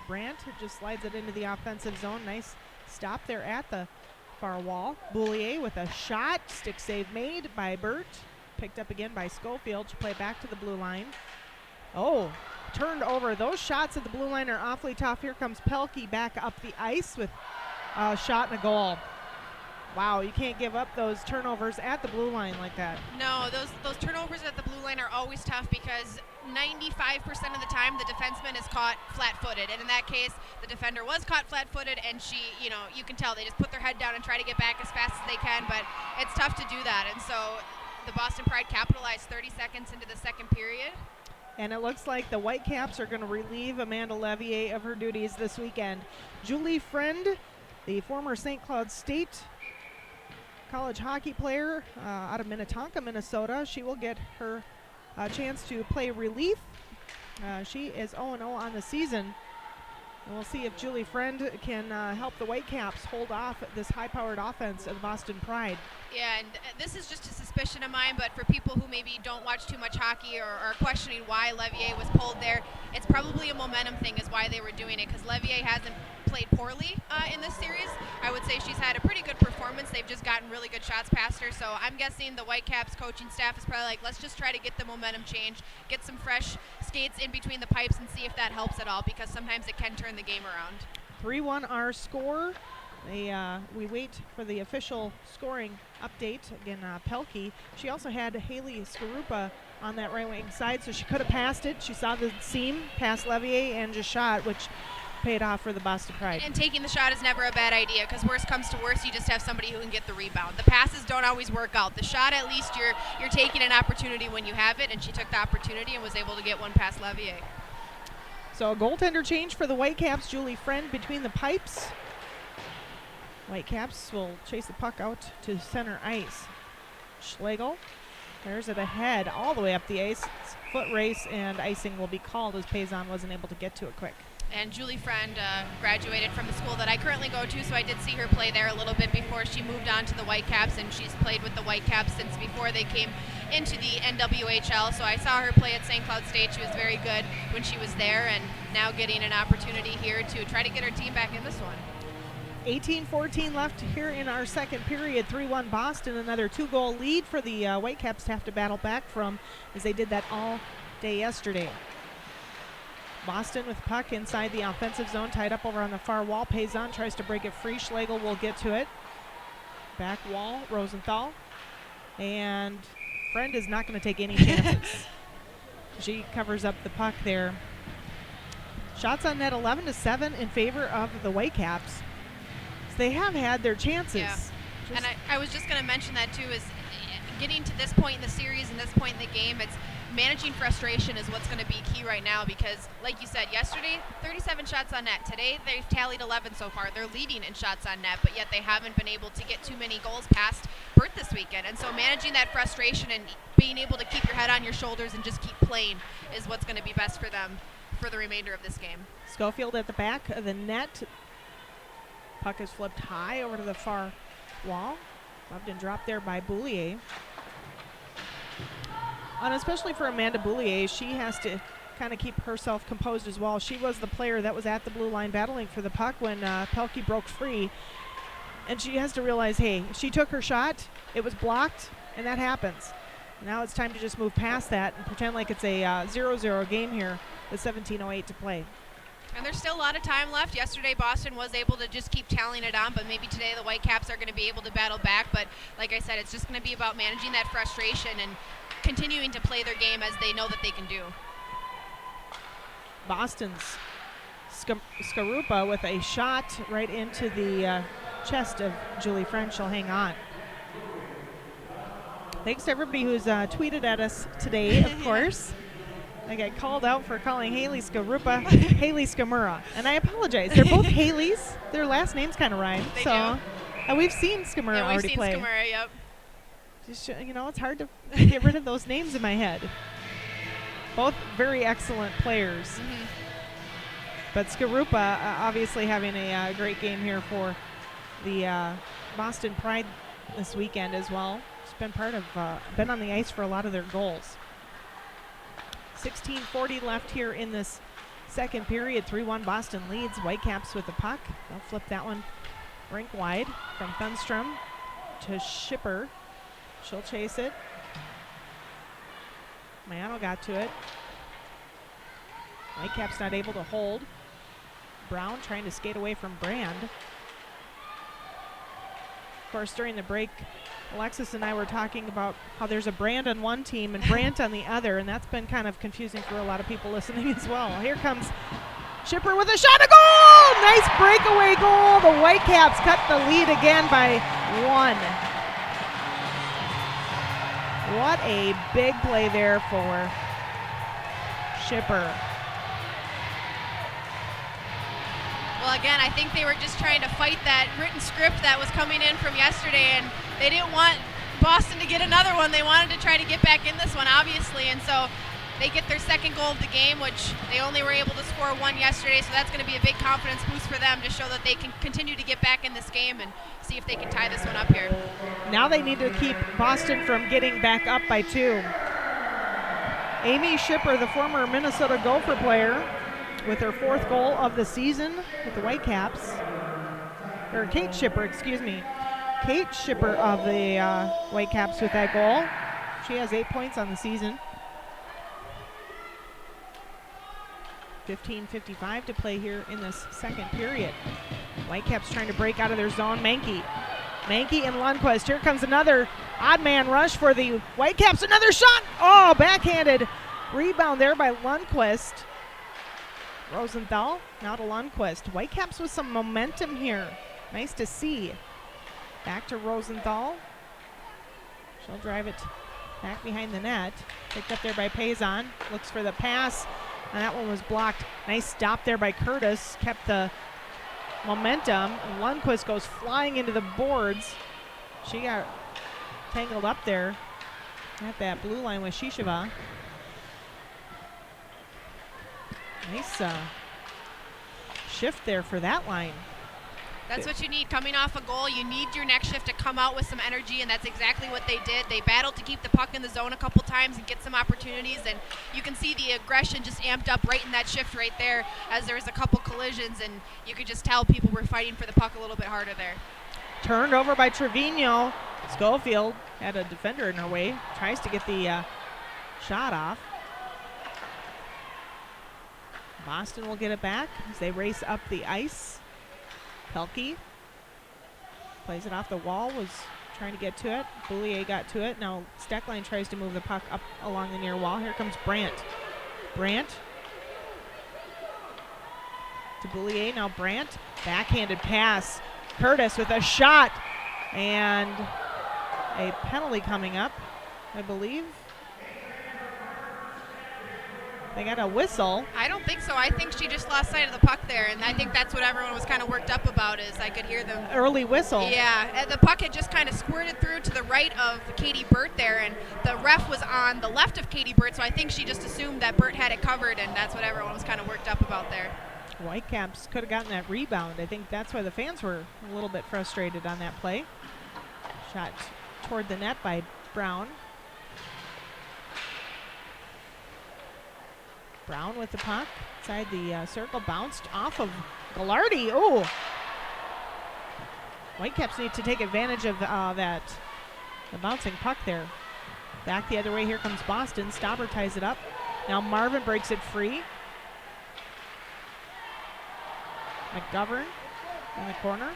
Brandt just slides it into the offensive zone. Nice stop there at the far wall. Boulier with a shot. Stick save made by Burt. Picked up again by Schofield. She'll play back to the blue line. Oh, turned over. Those shots at the blue line are awfully tough. Here comes Pelkey back up the ice with a shot and a goal. Wow, you can't give up those turnovers at the blue line like that. No, those turnovers at the blue line are always tough because 95% of the time the defenseman is caught flat-footed. And in that case, the defender was caught flat-footed, and she, you can tell they just put their head down and try to get back as fast as they can, but it's tough to do that. And so the Boston Pride capitalized 30 seconds into the second period. And it looks like the Whitecaps are going to relieve Amanda Levier of her duties this weekend. Julie Friend, the former St. Cloud State college hockey player out of Minnetonka, Minnesota. She will get her chance to play relief. She is 0-0 on the season. And we'll see if Julie Friend can help the Whitecaps hold off this high-powered offense of the Boston Pride. Yeah, and this is just a suspicion of mine, but for people who maybe don't watch too much hockey or are questioning why Levier was pulled there, it's probably a momentum thing is why they were doing it, because Levier hasn't played poorly in this series. I would say she's had a pretty good performance. They've just gotten really good shots past her, so I'm guessing the Whitecaps coaching staff is probably like, let's just try to get the momentum change, get some fresh skates in between the pipes and see if that helps at all, because sometimes it can turn the game around. 3-1 our score. We wait for the official scoring update. Again, Pelkey. She also had Haley Skarupa on that right wing side, so she could have passed it. She saw the seam, passed Levier, and just shot, which paid off for the Boston Pride. And taking the shot is never a bad idea, because worst comes to worst, you just have somebody who can get the rebound. The passes don't always work out. The shot, at least you're taking an opportunity when you have it, and she took the opportunity and was able to get one past Levier. So a goaltender change for the Whitecaps. Julie Friend between the pipes. Whitecaps will chase the puck out to center ice. Schlegel, there's it ahead all the way up the ice. Foot race and icing will be called as Payson wasn't able to get to it quick. And Julie Friend graduated from the school that I currently go to, so I did see her play there a little bit before she moved on to the Whitecaps, and she's played with the Whitecaps since before they came into the NWHL. So I saw her play at St. Cloud State. She was very good when she was there, and now getting an opportunity here to try to get her team back in this one. 18-14 left here in our second period. 3-1 Boston, another 2-goal lead for the Whitecaps to have to battle back from, as they did that all day yesterday. Boston with puck inside the offensive zone, tied up over on the far wall. Payson tries to break it free. Schlegel will get to it. Back wall, Rosenthal. And Friend is not going to take any chances. She covers up the puck there. Shots on net 11-7 in favor of the Whitecaps. So they have had their chances. Yeah. And I was just going to mention that too, is getting to this point in the series and this point in the game, it's managing frustration is what's going to be key right now, because like you said, yesterday 37 shots on net. Today they've tallied 11 so far. They're leading in shots on net, but yet they haven't been able to get too many goals past Bert this weekend. And so managing that frustration and being able to keep your head on your shoulders and just keep playing is what's going to be best for them for the remainder of this game. Schofield at the back of the net. Puck is flipped high over to the far wall. Loved and dropped there by Boulier. And especially for Amanda Boulier, she has to kind of keep herself composed as well. She was the player that was at the blue line battling for the puck when Pelkey broke free. And she has to realize, hey, she took her shot, it was blocked, and that happens. Now it's time to just move past that and pretend like it's a 0-0 game here with 17:08 to play. And there's still a lot of time left. Yesterday, Boston was able to just keep tallying it on, but maybe today the Whitecaps are going to be able to battle back. But like I said, it's just going to be about managing that frustration and continuing to play their game as they know that they can do. Boston's Skarupa with a shot right into the chest of Julie Friend. She'll hang on. Thanks to everybody who's tweeted at us today, of course. I got called out for calling Haley Skarupa Haley Skamura, and I apologize. They're both Haleys. Their last names kind of rhyme. They so, do. And we've seen Skamura Yeah, we've already seen play. Skamura, yep. Just, it's hard to get rid of those names in my head. Both very excellent players. Mm-hmm. But Skarupa obviously having a great game here for the Boston Pride this weekend as well. He's been been on the ice for a lot of their goals. 16:40 left here in this second period. 3-1 Boston leads. Whitecaps with the puck. They'll flip that one rink wide from Thunstrom to Schipper. She'll chase it. Mayano got to it. Whitecaps not able to hold. Brown trying to skate away from Brand. Of course, during the break, Alexis and I were talking about how there's a Brand on one team and Brandt on the other, and that's been kind of confusing for a lot of people listening as well. Here comes Schipper with a shot, a goal! Nice breakaway goal. The Whitecaps cut the lead again by 1. What a big play there for Schipper. Well, again, I think they were just trying to fight that written script that was coming in from yesterday, and they didn't want Boston to get another one. They wanted to try to get back in this one, obviously, and so they get their second goal of the game, which they only were able to score 1 yesterday, so that's going to be a big confidence boost for them to show that they can continue to get back in this game and see if they can tie this one up here. Now they need to keep Boston from getting back up by 2. Amy Schipper, the former Minnesota Gopher player, with her 4th goal of the season with the Whitecaps. Or Kate Schipper, excuse me. Kate Schipper of the Whitecaps with that goal. She has 8 points on the season. 15:55 to play here in this second period. Whitecaps trying to break out of their zone. Mankey and Lundqvist. Here comes another odd man rush for the Whitecaps. Another shot. Oh, backhanded rebound there by Lundqvist. Rosenthal now to Lundqvist. Whitecaps with some momentum here. Nice to see. Back to Rosenthal. She'll drive it back behind the net. Picked up there by Payson. Looks for the pass. And that one was blocked. Nice stop there by Curtis. Kept the momentum. And Lundqvist goes flying into the boards. She got tangled up there at that blue line with Shisheva. Nice shift there for that line. That's what you need coming off a goal. You need your next shift to come out with some energy, and that's exactly what they did. They battled to keep the puck in the zone a couple times and get some opportunities, and you can see the aggression just amped up right in that shift right there as there was a couple collisions, and you could just tell people were fighting for the puck a little bit harder there. Turned over by Trevino. Schofield had a defender in her way. Tries to get the shot off. Boston will get it back as they race up the ice. Pelkey plays it off the wall, was trying to get to it. Boulier got to it. Now Steckline tries to move the puck up along the near wall. Here comes Brandt. Brandt to Boulier. Now Brandt. Backhanded pass. Curtis with a shot. And a penalty coming up, I believe. They got a whistle. I don't think so. I think she just lost sight of the puck there, and I think that's what everyone was kind of worked up about is I could hear them. Early whistle. Yeah, the puck had just kind of squirted through to the right of Katie Burt there, and the ref was on the left of Katie Burt, so I think she just assumed that Burt had it covered, and that's what everyone was kind of worked up about there. Whitecaps could have gotten that rebound. I think that's why the fans were a little bit frustrated on that play. Shot toward the net by Brown. Brown with the puck inside the circle, bounced off of Gallardi. Oh! Whitecaps need to take advantage of the bouncing puck there. Back the other way, here comes Boston. Stauber ties it up. Now Marvin breaks it free. McGovern in the corner.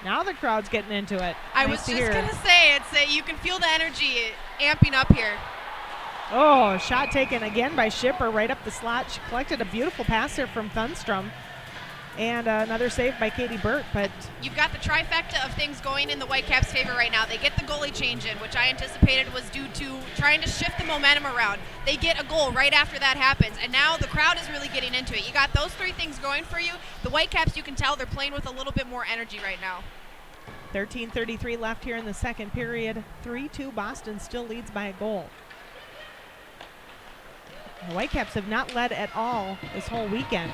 Now the crowd's getting into it. I was just going to say, you can feel the energy amping up here. Oh, shot taken again by Schipper right up the slot. She collected a beautiful pass there from Thunstrom. And another save by Katie Burt, but you've got the trifecta of things going in the Whitecaps' favor right now. They get the goalie change in, which I anticipated was due to trying to shift the momentum around. They get a goal right after that happens, and now the crowd is really getting into it. You got those three things going for you. The Whitecaps, you can tell they're playing with a little bit more energy right now. 13:33 left here in the second period. 3-2 Boston still leads by a goal. The Whitecaps have not led at all this whole weekend.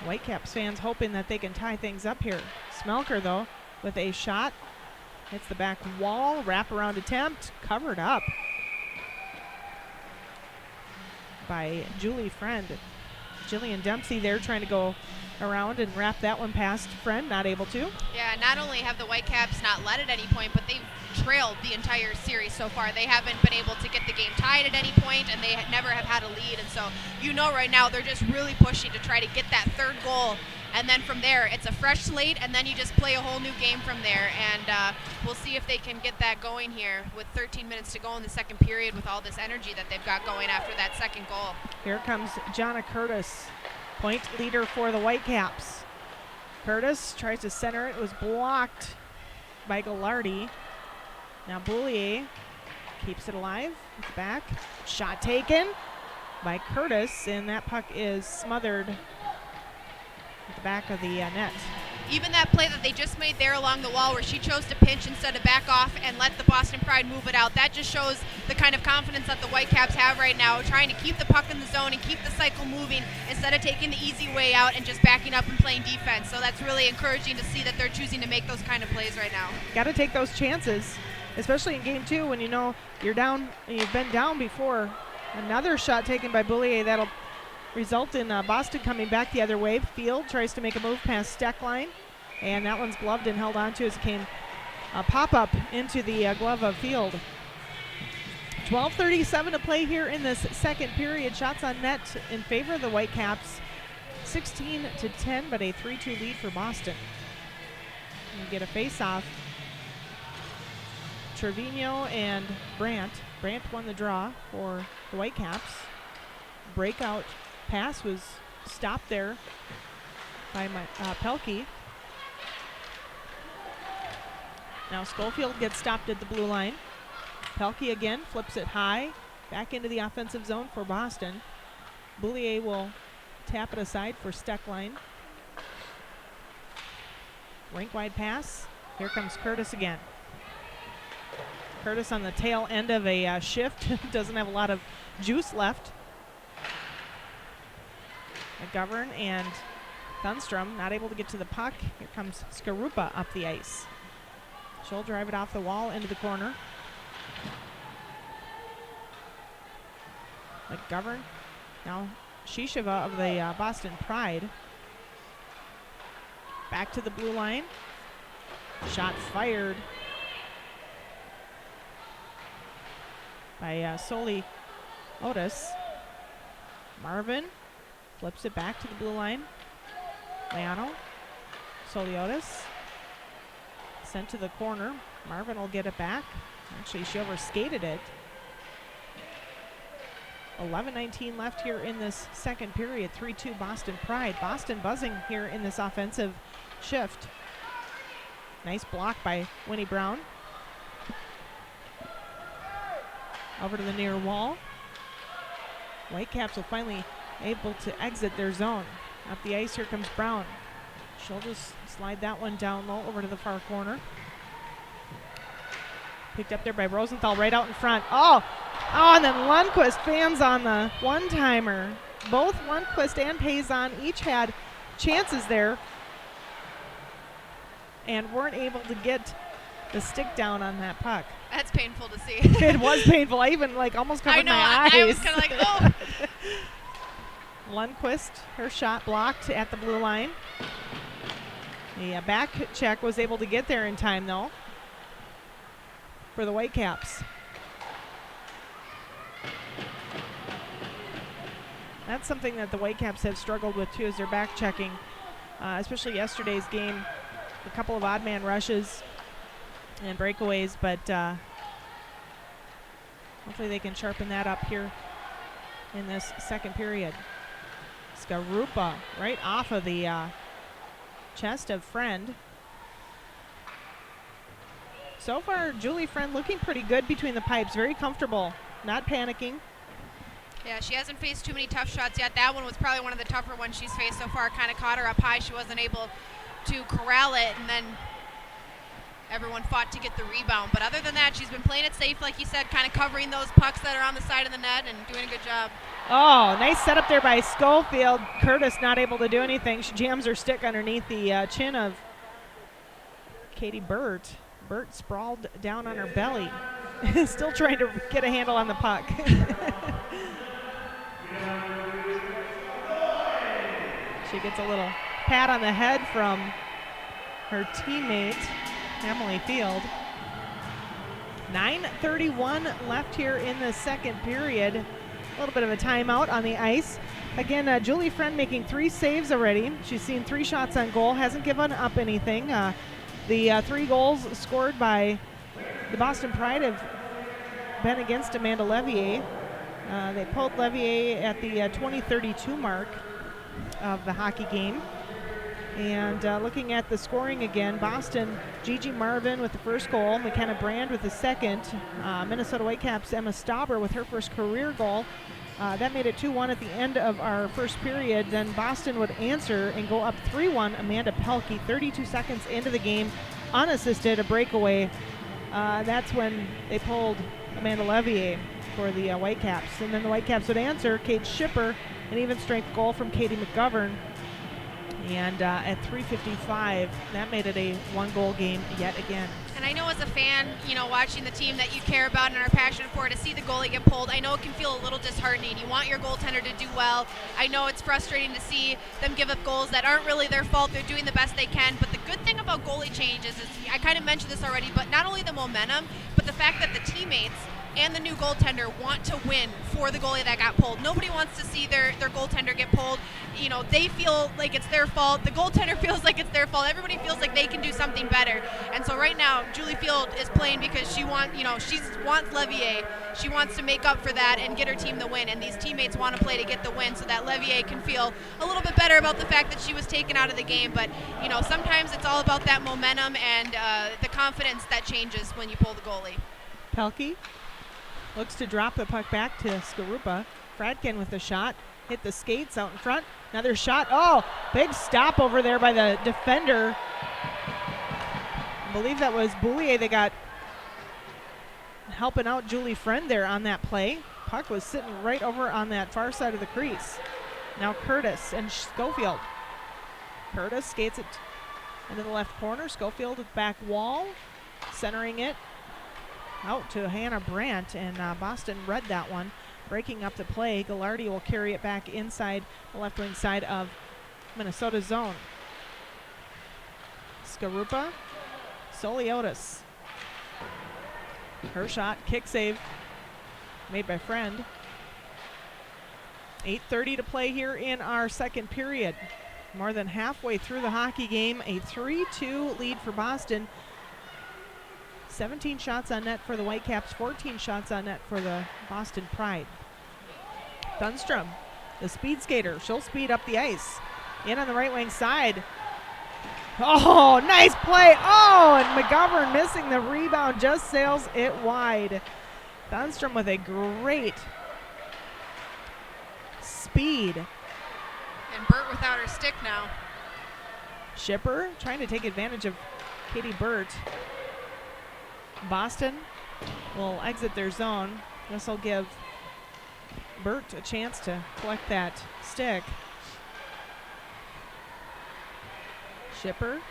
Whitecaps fans hoping that they can tie things up here. Smelker, though, with a shot. Hits the back wall. Wraparound attempt. Covered up by Julie Friend. Jillian Dempsey there trying to go around and wrap that one past Friend. Not able to. Yeah, not only have the Whitecaps not led at any point, but they've trailed the entire series so far. They haven't been able to get the game tied at any point, and they never have had a lead. And so, right now they're just really pushing to try to get that third goal. And then from there, it's a fresh slate, and then you just play a whole new game from there. And we'll see if they can get that going here with 13 minutes to go in the second period with all this energy that they've got going after that second goal. Here comes Jonna Curtis, point leader for the Whitecaps. Curtis tries to center it. It was blocked by Gallardi. Now Boulier keeps it alive. It's back. Shot taken by Curtis, and that puck is smothered at the back of the net. Even that play that they just made there along the wall where she chose to pinch instead of back off and let the Boston Pride move it out, that just shows the kind of confidence that the Whitecaps have right now, trying to keep the puck in the zone and keep the cycle moving instead of taking the easy way out and just backing up and playing defense. So that's really encouraging to see that they're choosing to make those kind of plays right now. Got to take those chances, especially in game two when you know you're down and you've been down before. Another shot taken by Boulier that'll result in Boston coming back the other way. Field tries to make a move past Steckline, and that one's gloved and held onto as it came pop up into the glove of Field. 12:37 to play here in this second period. Shots on net in favor of the Whitecaps, 16-10, but a 3-2 lead for Boston. You get a face-off. Trevino and Brandt. Brandt won the draw for the Whitecaps. Breakout pass was stopped there by Pelkey. Now Schofield gets stopped at the blue line. Pelkey again flips it high, back into the offensive zone for Boston. Boulier will tap it aside for Steckline. Rink wide pass. Here comes Curtis again. Curtis on the tail end of a shift. Doesn't have a lot of juice left. McGovern and Thunstrom not able to get to the puck. Here comes Skarupa up the ice. She'll drive it off the wall into the corner. McGovern. Now Shisheva of the Boston Pride. Back to the blue line. Shot fired by Soli Otis. Marvin flips it back to the blue line. Leano. Soli Otis. Sent to the corner. Marvin will get it back. Actually, she overskated it. 11:19 left here in this second period. 3-2 Boston Pride. Boston buzzing here in this offensive shift. Nice block by Winnie Brown. Over to the near wall. Whitecaps will finally able to exit their zone. Up the ice, here comes Brown. She'll just slide that one down low over to the far corner. Picked up there by Rosenthal right out in front. Oh, and then Lundqvist fans on the one-timer. Both Lundqvist and Payson each had chances there and weren't able to get the stick down on that puck. That's painful to see. It was painful. I even almost covered my eyes. I was kind of like, oh. Lundqvist, her shot blocked at the blue line. The back check was able to get there in time, though, for the Whitecaps. That's something that the Whitecaps have struggled with, too, is their back checking, especially yesterday's game. A couple of odd man rushes and breakaways, but hopefully they can sharpen that up here in this second period. Skarupa right off of the chest of Friend. So far, Julie Friend looking pretty good between the pipes, very comfortable, not panicking. Yeah, she hasn't faced too many tough shots yet. That one was probably one of the tougher ones she's faced so far. Kind of caught her up high. She wasn't able to corral it, and then everyone fought to get the rebound. But other than that, she's been playing it safe, like you said, kind of covering those pucks that are on the side of the net and doing a good job. Oh, nice setup there by Schofield. Curtis not able to do anything. She jams her stick underneath the chin of Katie Burt. Burt sprawled down on her belly, still trying to get a handle on the puck. She gets a little pat on the head from her teammate, Emily Field. 9:31 left here in the second period. A little bit of a timeout on the ice. Again, Julie Friend making 3 saves already. She's seen 3 shots on goal, hasn't given up anything. The 3 goals scored by the Boston Pride have been against Amanda Levier. They pulled Levier at the 20:32 mark of the hockey game. And looking at the scoring again, Boston, Gigi Marvin with the first goal, McKenna Brand with the second, Minnesota Whitecaps, Emma Stauber with her first career goal. That made it 2-1 at the end of our first period. Then Boston would answer and go up 3-1. Amanda Pelkey, 32 seconds into the game, unassisted, a breakaway. That's when they pulled Amanda Levier for the Whitecaps. And then the Whitecaps would answer, Kate Schipper, an even strength goal from Katie McGovern. And at 3:55, that made it a 1-goal game yet again. And I know as a fan, you know, watching the team that you care about and are passionate for, to see the goalie get pulled, I know it can feel a little disheartening. You want your goaltender to do well. I know it's frustrating to see them give up goals that aren't really their fault. They're doing the best they can. But the good thing about goalie changes is, I kind of mentioned this already, but not only the momentum, but the fact that the teammates and the new goaltender want to win for the goalie that got pulled. Nobody wants to see their goaltender get pulled. You know, they feel like it's their fault. The goaltender feels like it's their fault. Everybody feels like they can do something better. And so right now, Julie Field is playing because she wants Levier. She wants to make up for that and get her team the win. And these teammates want to play to get the win so that Levier can feel a little bit better about the fact that she was taken out of the game. But, you know, sometimes it's all about that momentum and the confidence that changes when you pull the goalie. Pelkey looks to drop the puck back to Skarupa. Fradkin with the shot. Hit the skates out in front. Another shot. Oh, big stop over there by the defender. I believe that was Boulier that got helping out Julie Friend there on that play. Puck was sitting right over on that far side of the crease. Now Curtis and Schofield. Curtis skates it into the left corner. Schofield with back wall, centering it out to Hannah Brandt, and Boston read that one. Breaking up the play, Gallardi will carry it back inside the left wing side of Minnesota zone. Skarupa, Soliotis. Her shot, kick save, made by Friend. 8:30 to play here in our second period. More than halfway through the hockey game, a 3-2 lead for Boston. 17 shots on net for the Whitecaps, 14 shots on net for the Boston Pride. Thunstrom, the speed skater, she'll speed up the ice. In on the right wing side. Oh, nice play. Oh, and McGovern missing the rebound, just sails it wide. Thunstrom with a great speed. And Burt without her stick now. Shipper trying to take advantage of Katie Burt. Boston will exit their zone. This will give Burt a chance to collect that stick. Shipper,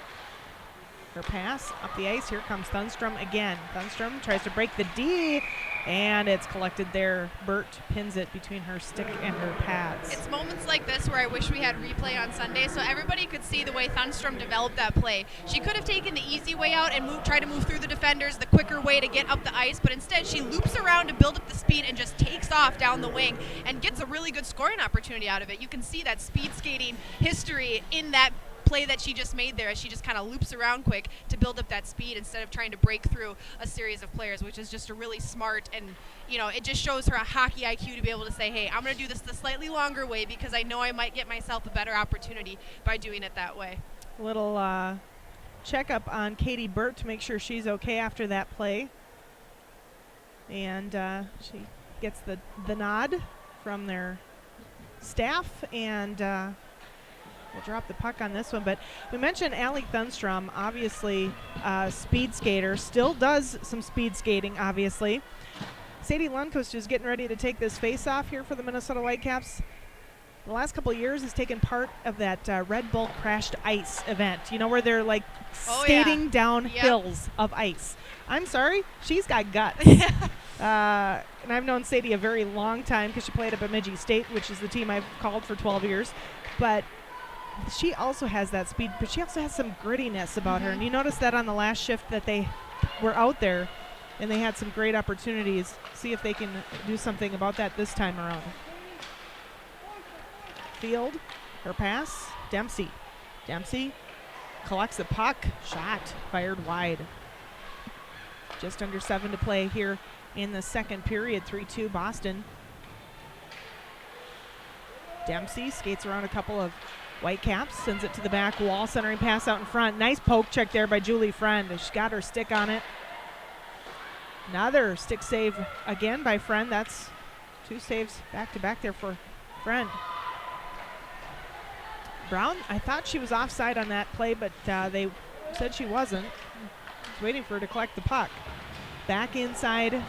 her pass up the ice. Here comes Thunstrom again. Thunstrom tries to break the D, and it's collected there. Burt pins it between her stick and her pads. It's moments like this where I wish we had replay on Sunday so everybody could see the way Thunstrom developed that play. She could have taken the easy way out and tried to move through the defenders, the quicker way to get up the ice, but instead she loops around to build up the speed and just takes off down the wing and gets a really good scoring opportunity out of it. You can see that speed skating history in that play that she just made there, as she just kind of loops around quick to build up that speed instead of trying to break through a series of players, which is just a really smart, and it just shows her a hockey IQ to be able to say, hey, I'm going to do this the slightly longer way because I know I might get myself a better opportunity by doing it that way. A little checkup on Katie Burt to make sure she's okay after that play, and she gets the nod from their staff, and we'll drop the puck on this one. But we mentioned Allie Thunstrom, obviously speed skater, still does some speed skating, obviously. Sadie Lundquist is getting ready to take this face-off here for the Minnesota Whitecaps. The last couple of years has taken part of that Red Bull Crashed Ice event, where they're like skating down hills of ice. I'm sorry, she's got guts. And I've known Sadie a very long time because she played up at Bemidji State, which is the team I've called for 12 years. But she also has that speed, but she also has some grittiness about her. And you notice that on the last shift that they were out there, and they had some great opportunities. See if they can do something about that this time around. Field, her pass, Dempsey. Dempsey collects the puck, shot fired wide. Just under 7 to play here in the second period, 3-2 Boston. Dempsey skates around a couple of Whitecaps, sends it to the back wall, centering pass out in front. Nice poke check there by Julie Friend. She's got her stick on it. Another stick save again by Friend. That's 2 saves back-to-back there for Friend. Brown, I thought she was offside on that play, but they said she wasn't. I was waiting for her to collect the puck. Back inside.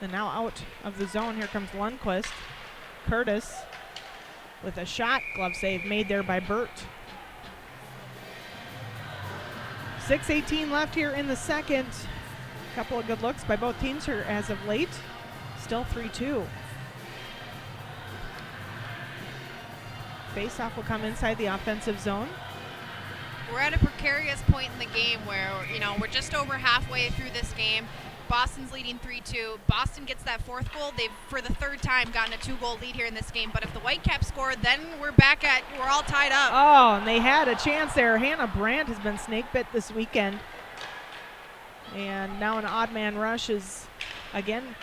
And now out of the zone. Here comes Lundquist. Curtis with a shot, glove save made there by Burt. 6:18 left here in the second. A couple of good looks by both teams here as of late. Still 3-2. Face-off will come inside the offensive zone. We're at a precarious point in the game where, we're just over halfway through this game. Boston's leading 3-2. Boston gets that 4th goal. They've, for the 3rd time, gotten a 2-goal lead here in this game. But if the Whitecaps score, then we're all tied up. Oh, and they had a chance there. Hannah Brandt has been snake bit this weekend. And now an odd man rush is, again,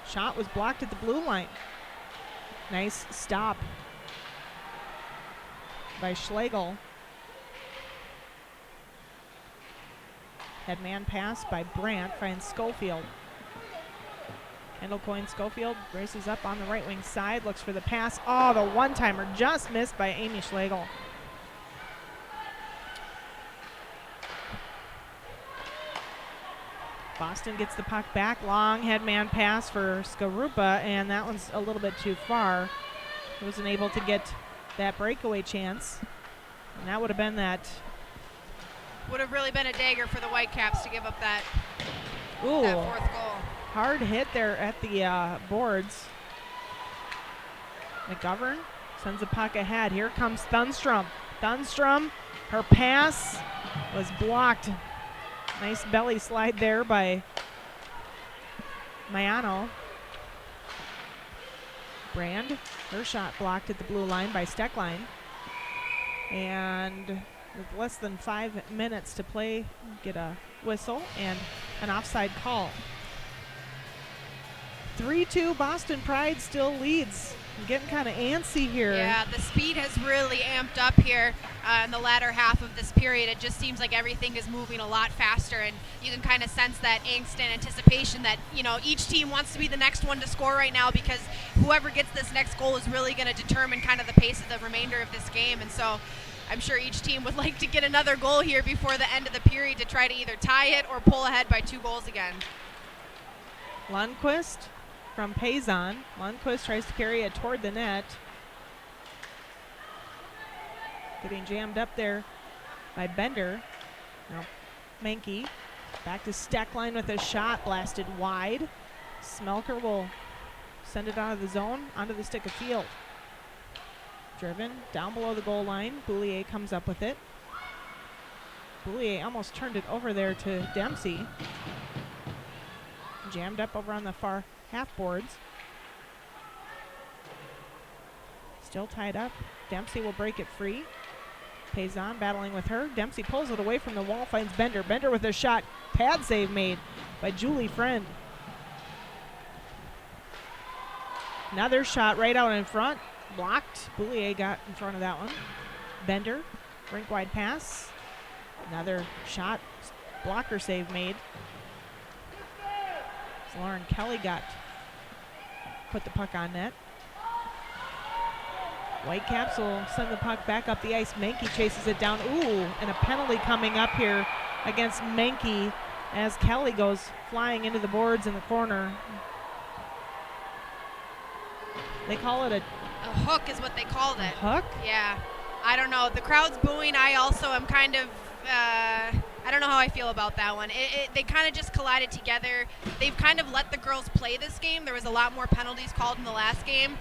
shot was blocked at the blue line. Nice stop by Schlegel. Head man pass by Brandt finds Schofield. Kendall Coyne Schofield races up on the right wing side, looks for the pass. Oh, the one-timer just missed by Amy Schlegel. Boston gets the puck back. Long headman pass for Skarupa, and that one's a little bit too far. He wasn't able to get that breakaway chance. And that would have been that. Would have really been a dagger for the Whitecaps to give up that Ooh, fourth goal. hard hit there at the boards. McGovern sends the puck ahead. Here comes Thunstrom. Thunstrom, her pass was blocked. Nice belly slide there by Mayano. Brand, her shot blocked at the blue line by Steckline. And with less than 5 minutes to play, get a whistle and an offside call. 3-2, Boston Pride still leads. I'm getting kind of antsy here. Yeah, the speed has really amped up here in the latter half of this period. It just seems like everything is moving a lot faster, and you can kind of sense that angst and anticipation that, you know, each team wants to be the next one to score right now, because whoever gets this next goal is really going to determine kind of the pace of the remainder of this game. And so I'm sure each team would like to get another goal here before the end of the period to try to either tie it or pull ahead by 2 goals again. Lundqvist from Payson. Lundqvist tries to carry it toward the net. Getting jammed up there by Bender. Now Menke back to Steckline with a shot blasted wide. Smelker will send it out of the zone onto the stick of field. Driven down below the goal line. Boulier comes up with it. Boulier almost turned it over there to Dempsey. Jammed up over on the far half boards. Still tied up. Dempsey will break it free. Payson battling with her. Dempsey pulls it away from the wall, finds Bender. Bender with a shot. Pad save made by Julie Friend. Another shot right out in front. Blocked. Boulier got in front of that one. Bender, rink wide pass. Another shot. Blocker save made. Lauren Kelly put the puck on net. Whitecaps will send the puck back up the ice. Menke chases it down. Ooh, and a penalty coming up here against Menke as Kelly goes flying into the boards in the corner. They call it A hook is what they called it. hook? Yeah. I don't know. The crowd's booing. I also am kind of, I don't know how I feel about that one. They kind of just collided together. They've kind of let the girls play this game. There was a lot more penalties called in the last game.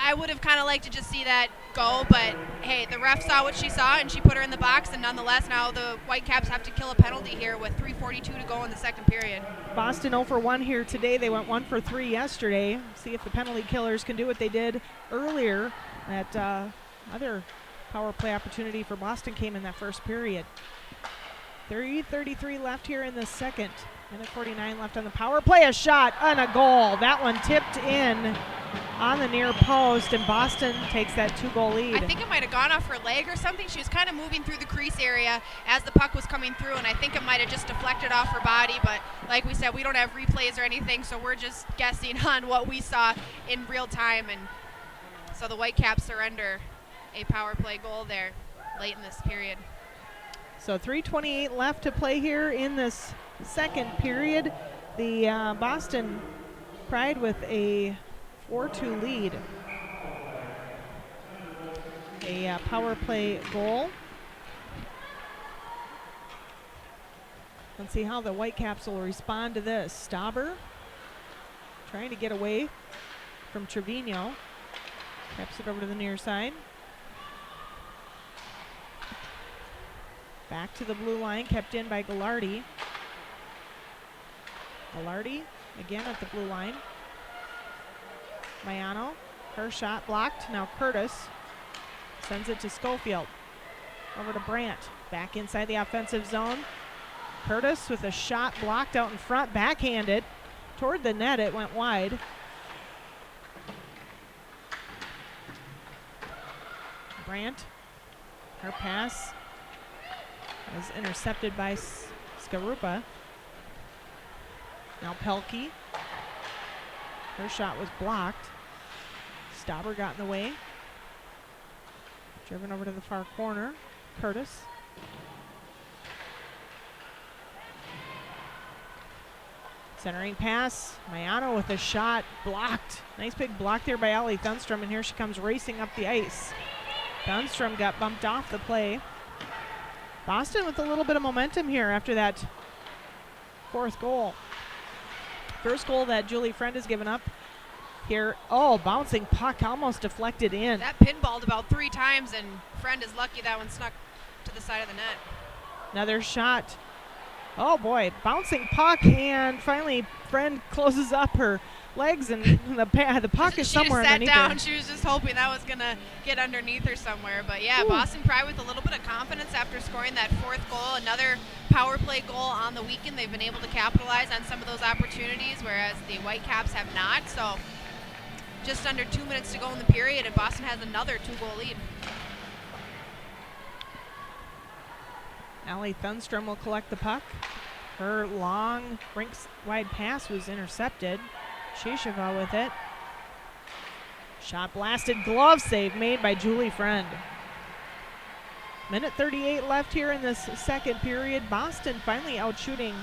I would have kind of liked to just see that go, but hey, the ref saw what she saw and she put her in the box, and nonetheless now the Whitecaps have to kill a penalty here with 3:42 to go in the second period. Boston 0 for 1 here today. They went 1 for 3 yesterday. See if the penalty killers can do what they did earlier. That other power play opportunity for Boston came in that first period. 3:33 left here in the second. Minute 49 left on the power play. A shot and a goal. That one tipped in on the near post, and Boston takes that 2-goal lead. I think it might have gone off her leg or something. She was kind of moving through the crease area as the puck was coming through, and I think it might have just deflected off her body. But like we said, we don't have replays or anything, so we're just guessing on what we saw in real time. And so the Whitecaps surrender a power play goal there late in this period. So 3:28 left to play here in this second period. The Boston Pride with a 4-2 lead. A power play goal. Let's see how the Whitecaps will respond to this. Stauber trying to get away from Trevino. Taps it over to the near side. Back to the blue line, kept in by Gallardi. Gallardi again at the blue line. Mayano, her shot blocked. Now Curtis sends it to Schofield. Over to Brandt, back inside the offensive zone. Curtis with a shot blocked out in front, backhanded. Toward the net, it went wide. Brandt, her pass is intercepted by Skarupa. Now Pelkey. Her shot was blocked. Stauber got in the way. Driven over to the far corner. Curtis. Centering pass, Mayano with a shot, blocked. Nice big block there by Allie Thunstrom, and here she comes racing up the ice. Thunstrom got bumped off the play. Boston with a little bit of momentum here after that fourth goal. First goal that Julie Friend has given up here. Oh, bouncing puck almost deflected in. That pinballed about 3 times, and Friend is lucky that one snuck to the side of the net. Another shot. Oh boy, bouncing puck, and finally Friend closes up her legs, and the puck is somewhere she just underneath sat down. her. She was just hoping that was going to get underneath her somewhere. But yeah, Ooh. Boston Pride with a little bit of confidence after scoring that 4th goal. Another power play goal on the weekend. They've been able to capitalize on some of those opportunities, whereas the Whitecaps have not. So just under 2 minutes to go in the period, and Boston has another 2-goal lead. Allie Thunstrom will collect the puck. Her long rink-wide pass was intercepted. Shisheva with it. Shot blasted, glove save made by Julie Friend. Minute 38 left here in this second period. Boston finally outshooting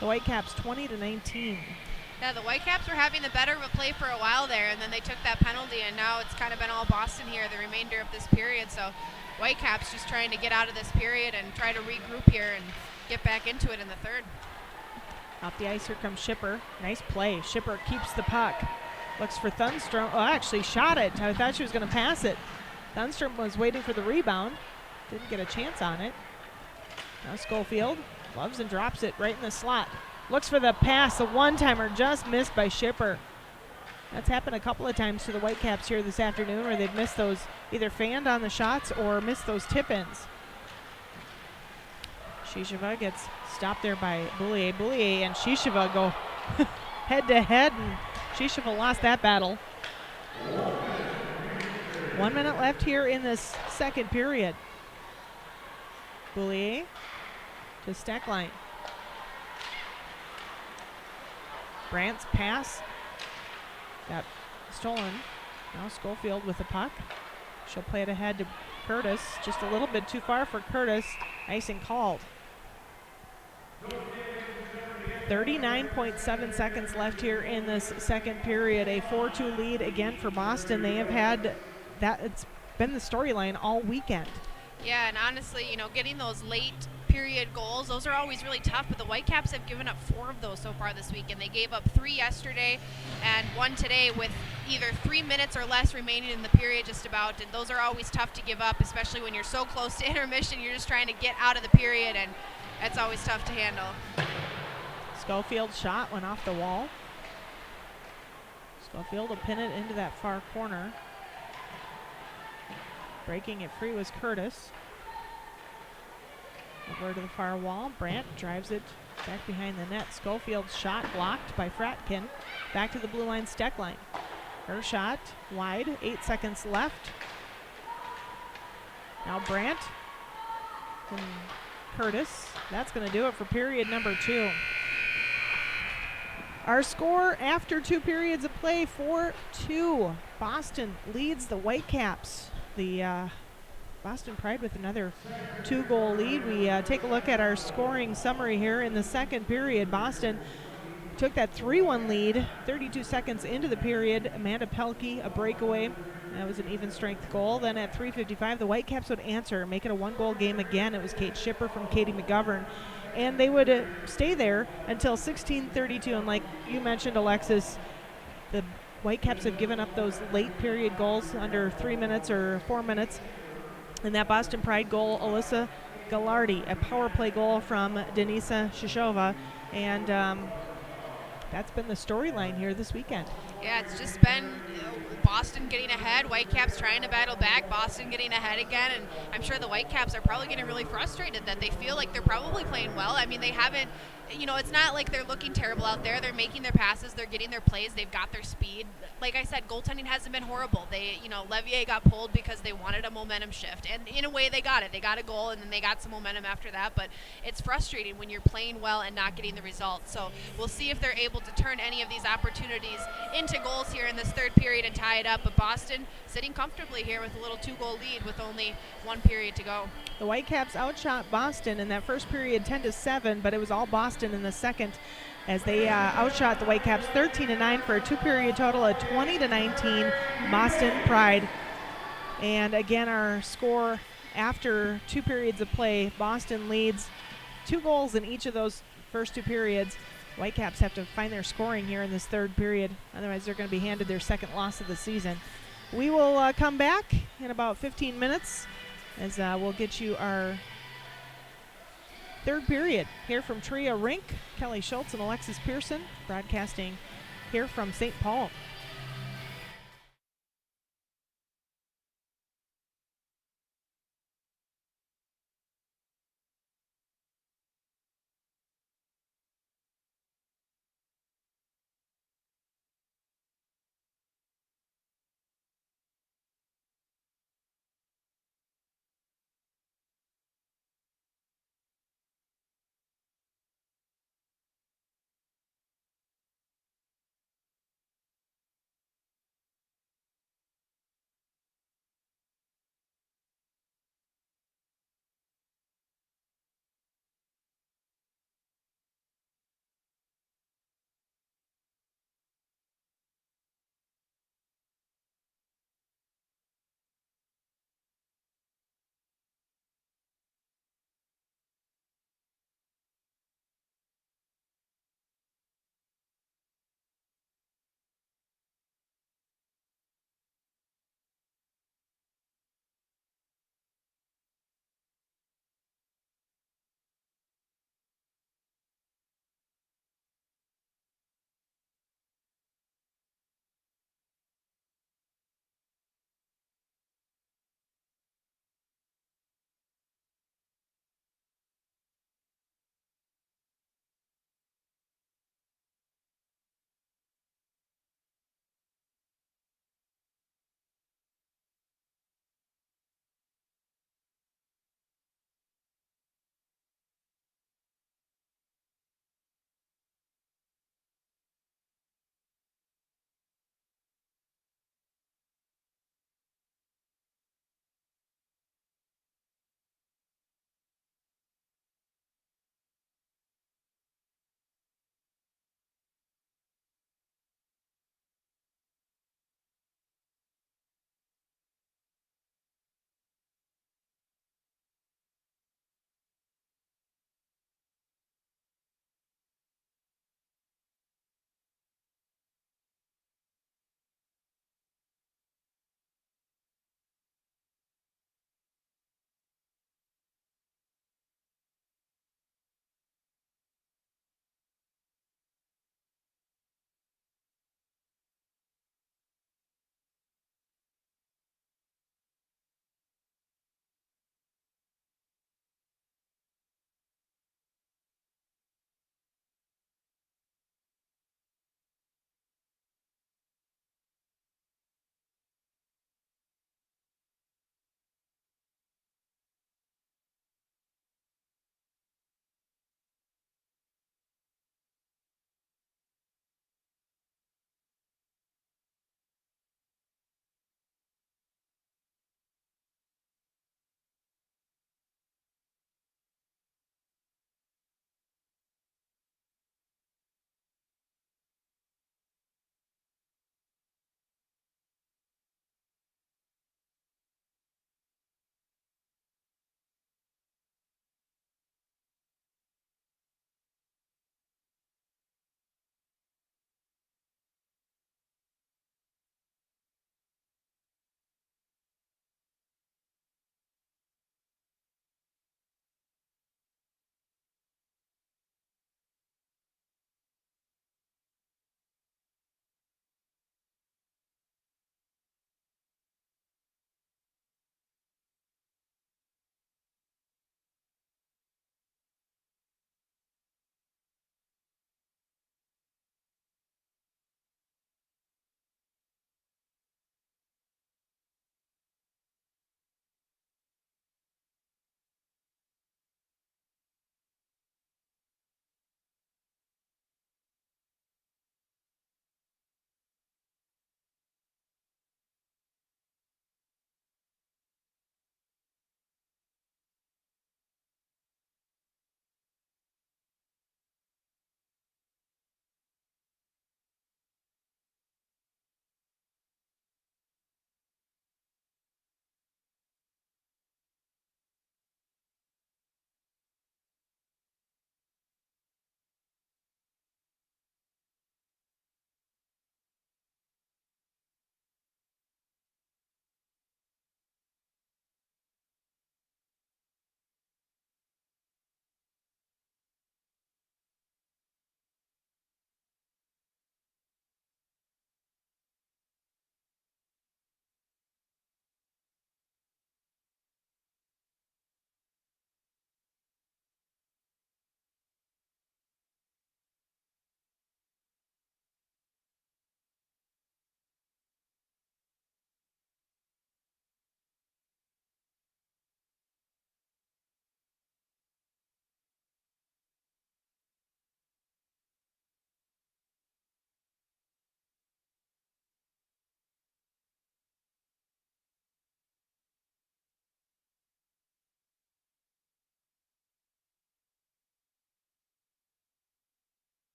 the Whitecaps 20-19. Yeah, the Whitecaps were having the better of a play for a while there, and then they took that penalty, and now it's kind of been all Boston here the remainder of this period. So Whitecaps just trying to get out of this period and try to regroup here and get back into it in the third. Off the ice, here comes Shipper. Nice play. Shipper keeps the puck. Looks for Thunstrom. Oh, actually shot it. I thought she was going to pass it. Thunstrom was waiting for the rebound. Didn't get a chance on it. Now Schofield loves and drops it right in the slot. Looks for the pass. The one-timer just missed by Shipper. That's happened a couple of times to the Whitecaps here this afternoon, where they've missed those, either fanned on the shots or missed those tip-ins. Shisheva gets stopped there by Boulier. Boulier and Shisheva go head-to-head, and Shisheva lost that battle. 1 minute left here in this second period. Boulier to Steckline. Brandt's pass got stolen. Now Schofield with the puck. She'll play it ahead to Curtis. Just a little bit too far for Curtis. Icing called. 39.7 seconds left here in this second period. A 4-2 lead again for Boston. They have had that. It's been the storyline all weekend. Yeah, and honestly, you know, getting those late period goals, those are always really tough, but the Whitecaps have given up 4 of those so far this week, and they gave up 3 yesterday and 1 today with either 3 minutes or less remaining in the period just about, and those are always tough to give up, especially when you're so close to intermission. You're just trying to get out of the period, and that's always tough to handle. Schofield's shot went off the wall. Schofield will pin it into that far corner. Breaking it free was Curtis. Over to the far wall. Brandt drives it back behind the net. Schofield's shot blocked by Fratkin. Back to the blue line, Steckline. Her shot wide, 8 seconds left. Now Brandt and Curtis. That's going to do it for period number 2. Our score after 2 periods of play, 4-2. Boston leads the Whitecaps. The Boston Pride with another 2-goal lead. We take a look at our scoring summary here. In the second period, Boston took that 3-1 lead 32 seconds into the period. Amanda Pelkey, a breakaway. That was an even strength goal. Then at 3:55, the Whitecaps would answer, make it a 1-goal game again. It was Kate Shipper from Katie McGovern. And they would stay there until 16:32. And like you mentioned, Alexis, the Whitecaps have given up those late period goals under 3 minutes or 4 minutes. And that Boston Pride goal, Alyssa Gallardi, a power play goal from Denisa Shishova. And that's been the storyline here this weekend. Yeah, it's just been Boston getting ahead, Whitecaps trying to battle back, Boston getting ahead again, and I'm sure the Whitecaps are probably getting really frustrated that they feel like they're probably playing well. I mean, they haven't, you know, it's not like they're looking terrible out there. They're making their passes, they're getting their plays, they've got their speed. Like I said, goaltending hasn't been horrible. They, you know, Levier got pulled because they wanted a momentum shift, and in a way they got it. They got a goal, and then they got some momentum after that, but it's frustrating when you're playing well and not getting the results. So we'll see if they're able to turn any of these opportunities into goals here in this third period and tie it up. But Boston sitting comfortably here with a little 2-goal lead with only 1 period to go. The Whitecaps outshot Boston in that first period 10-7, but it was all Boston in the second. as they outshot the Whitecaps 13-9 for a two-period total of 20-19 Boston Pride. And again, our score after 2 periods of play, Boston leads 2 goals in each of those first 2 periods. Whitecaps have to find their scoring here in this third period, otherwise they're going to be handed their second loss of the season. We will come back in about 15 minutes as we'll get you our third period here from Tria Rink. Kelly Schultz and Alexis Pearson broadcasting here from St. Paul.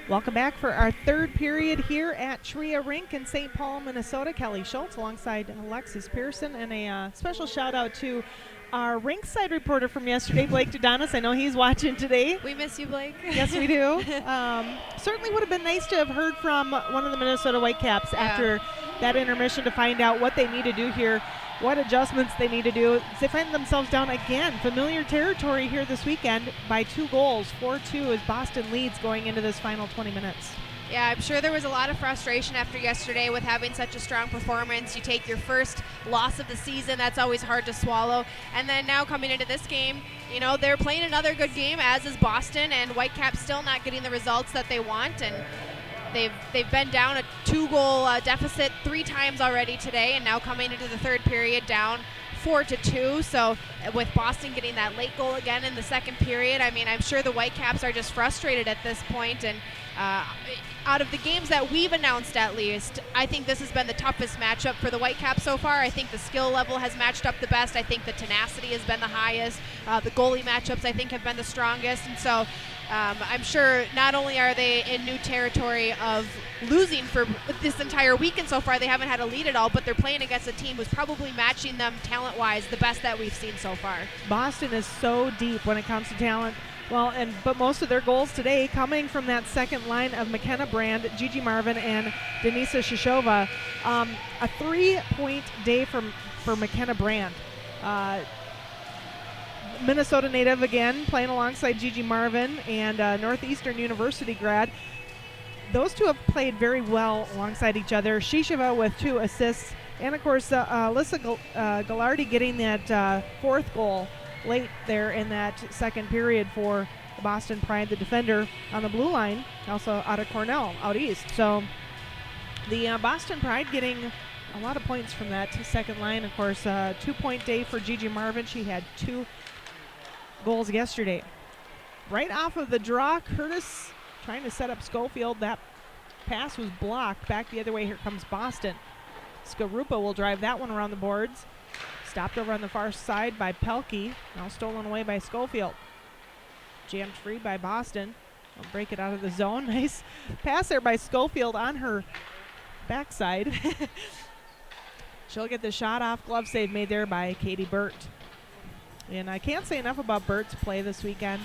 Welcome back for our third period here at Tria Rink in St. Paul, Minnesota. Kelly Schultz alongside Alexis Pearson, and a special shout out to our rinkside reporter from yesterday, Blake Dudonis. I know he's watching today. We miss you, Blake. Yes, we do. Certainly would have been nice to have heard from one of the Minnesota Whitecaps after that intermission to find out what they need to do here, what adjustments they need to do. They find themselves down again, familiar territory here this weekend by 2 goals. 4-2 as Boston leads going into this final 20 minutes. Yeah, I'm sure there was a lot of frustration after yesterday with having such a strong performance. You take your first loss of the season, that's always hard to swallow. And then now coming into this game, you know, they're playing another good game, as is Boston, and Whitecaps still not getting the results that they want. And they've been down a 2-goal deficit 3 times already today, and now coming into the third period down 4-2. So with Boston getting that late goal again in the second period, I mean, I'm sure the Whitecaps are just frustrated at this point. And out of the games that we've announced, at least, I think this has been the toughest matchup for the Whitecaps so far. I think the skill level has matched up the best. I think the tenacity has been the highest. The goalie matchups, I think, have been the strongest. And so I'm sure not only are they in new territory of losing for this entire weekend so far, they haven't had a lead at all, but they're playing against a team who's probably matching them talent-wise the best that we've seen so far. Boston is so deep when it comes to talent. Well, but most of their goals today coming from that second line of McKenna Brand, Gigi Marvin, and Denisa Shishova. A 3-point day for McKenna Brand. Minnesota native again, playing alongside Gigi Marvin and Northeastern University grad. Those two have played very well alongside each other. Shishova with 2 assists, and of course Alyssa Gallardi getting that 4th goal late there in that second period for the Boston Pride, the defender on the blue line, also out of Cornell, out east. So the Boston Pride getting a lot of points from that second line. Of course, 2-point day for Gigi Marvin. She had 2 goals yesterday. Right off of the draw, Curtis trying to set up Schofield. That pass was blocked. Back the other way, here comes Boston. Skarupa will drive that one around the boards. Stopped over on the far side by Pelkey. Now stolen away by Schofield. Jammed free by Boston. They'll break it out of the zone. Nice pass there by Schofield on her backside. She'll get the shot off. Glove save made there by Katie Burt. And I can't say enough about Burt's play this weekend.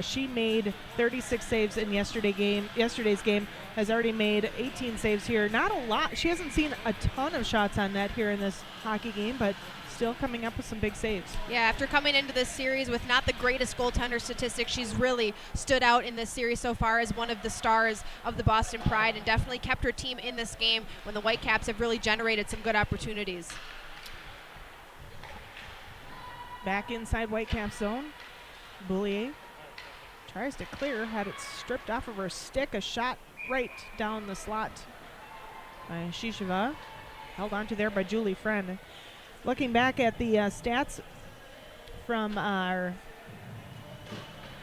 She made 36 saves in yesterday's game. Has already made 18 saves here. Not a lot. She hasn't seen a ton of shots on net here in this hockey game, but still coming up with some big saves. Yeah, after coming into this series with not the greatest goaltender statistics, she's really stood out in this series so far as one of the stars of the Boston Pride, and definitely kept her team in this game when the Whitecaps have really generated some good opportunities. Back inside Whitecaps zone. Boulier tries to clear, had it stripped off of her stick. A shot right down the slot by Shishova. Held onto there by Julie Friend. Looking back at the stats from our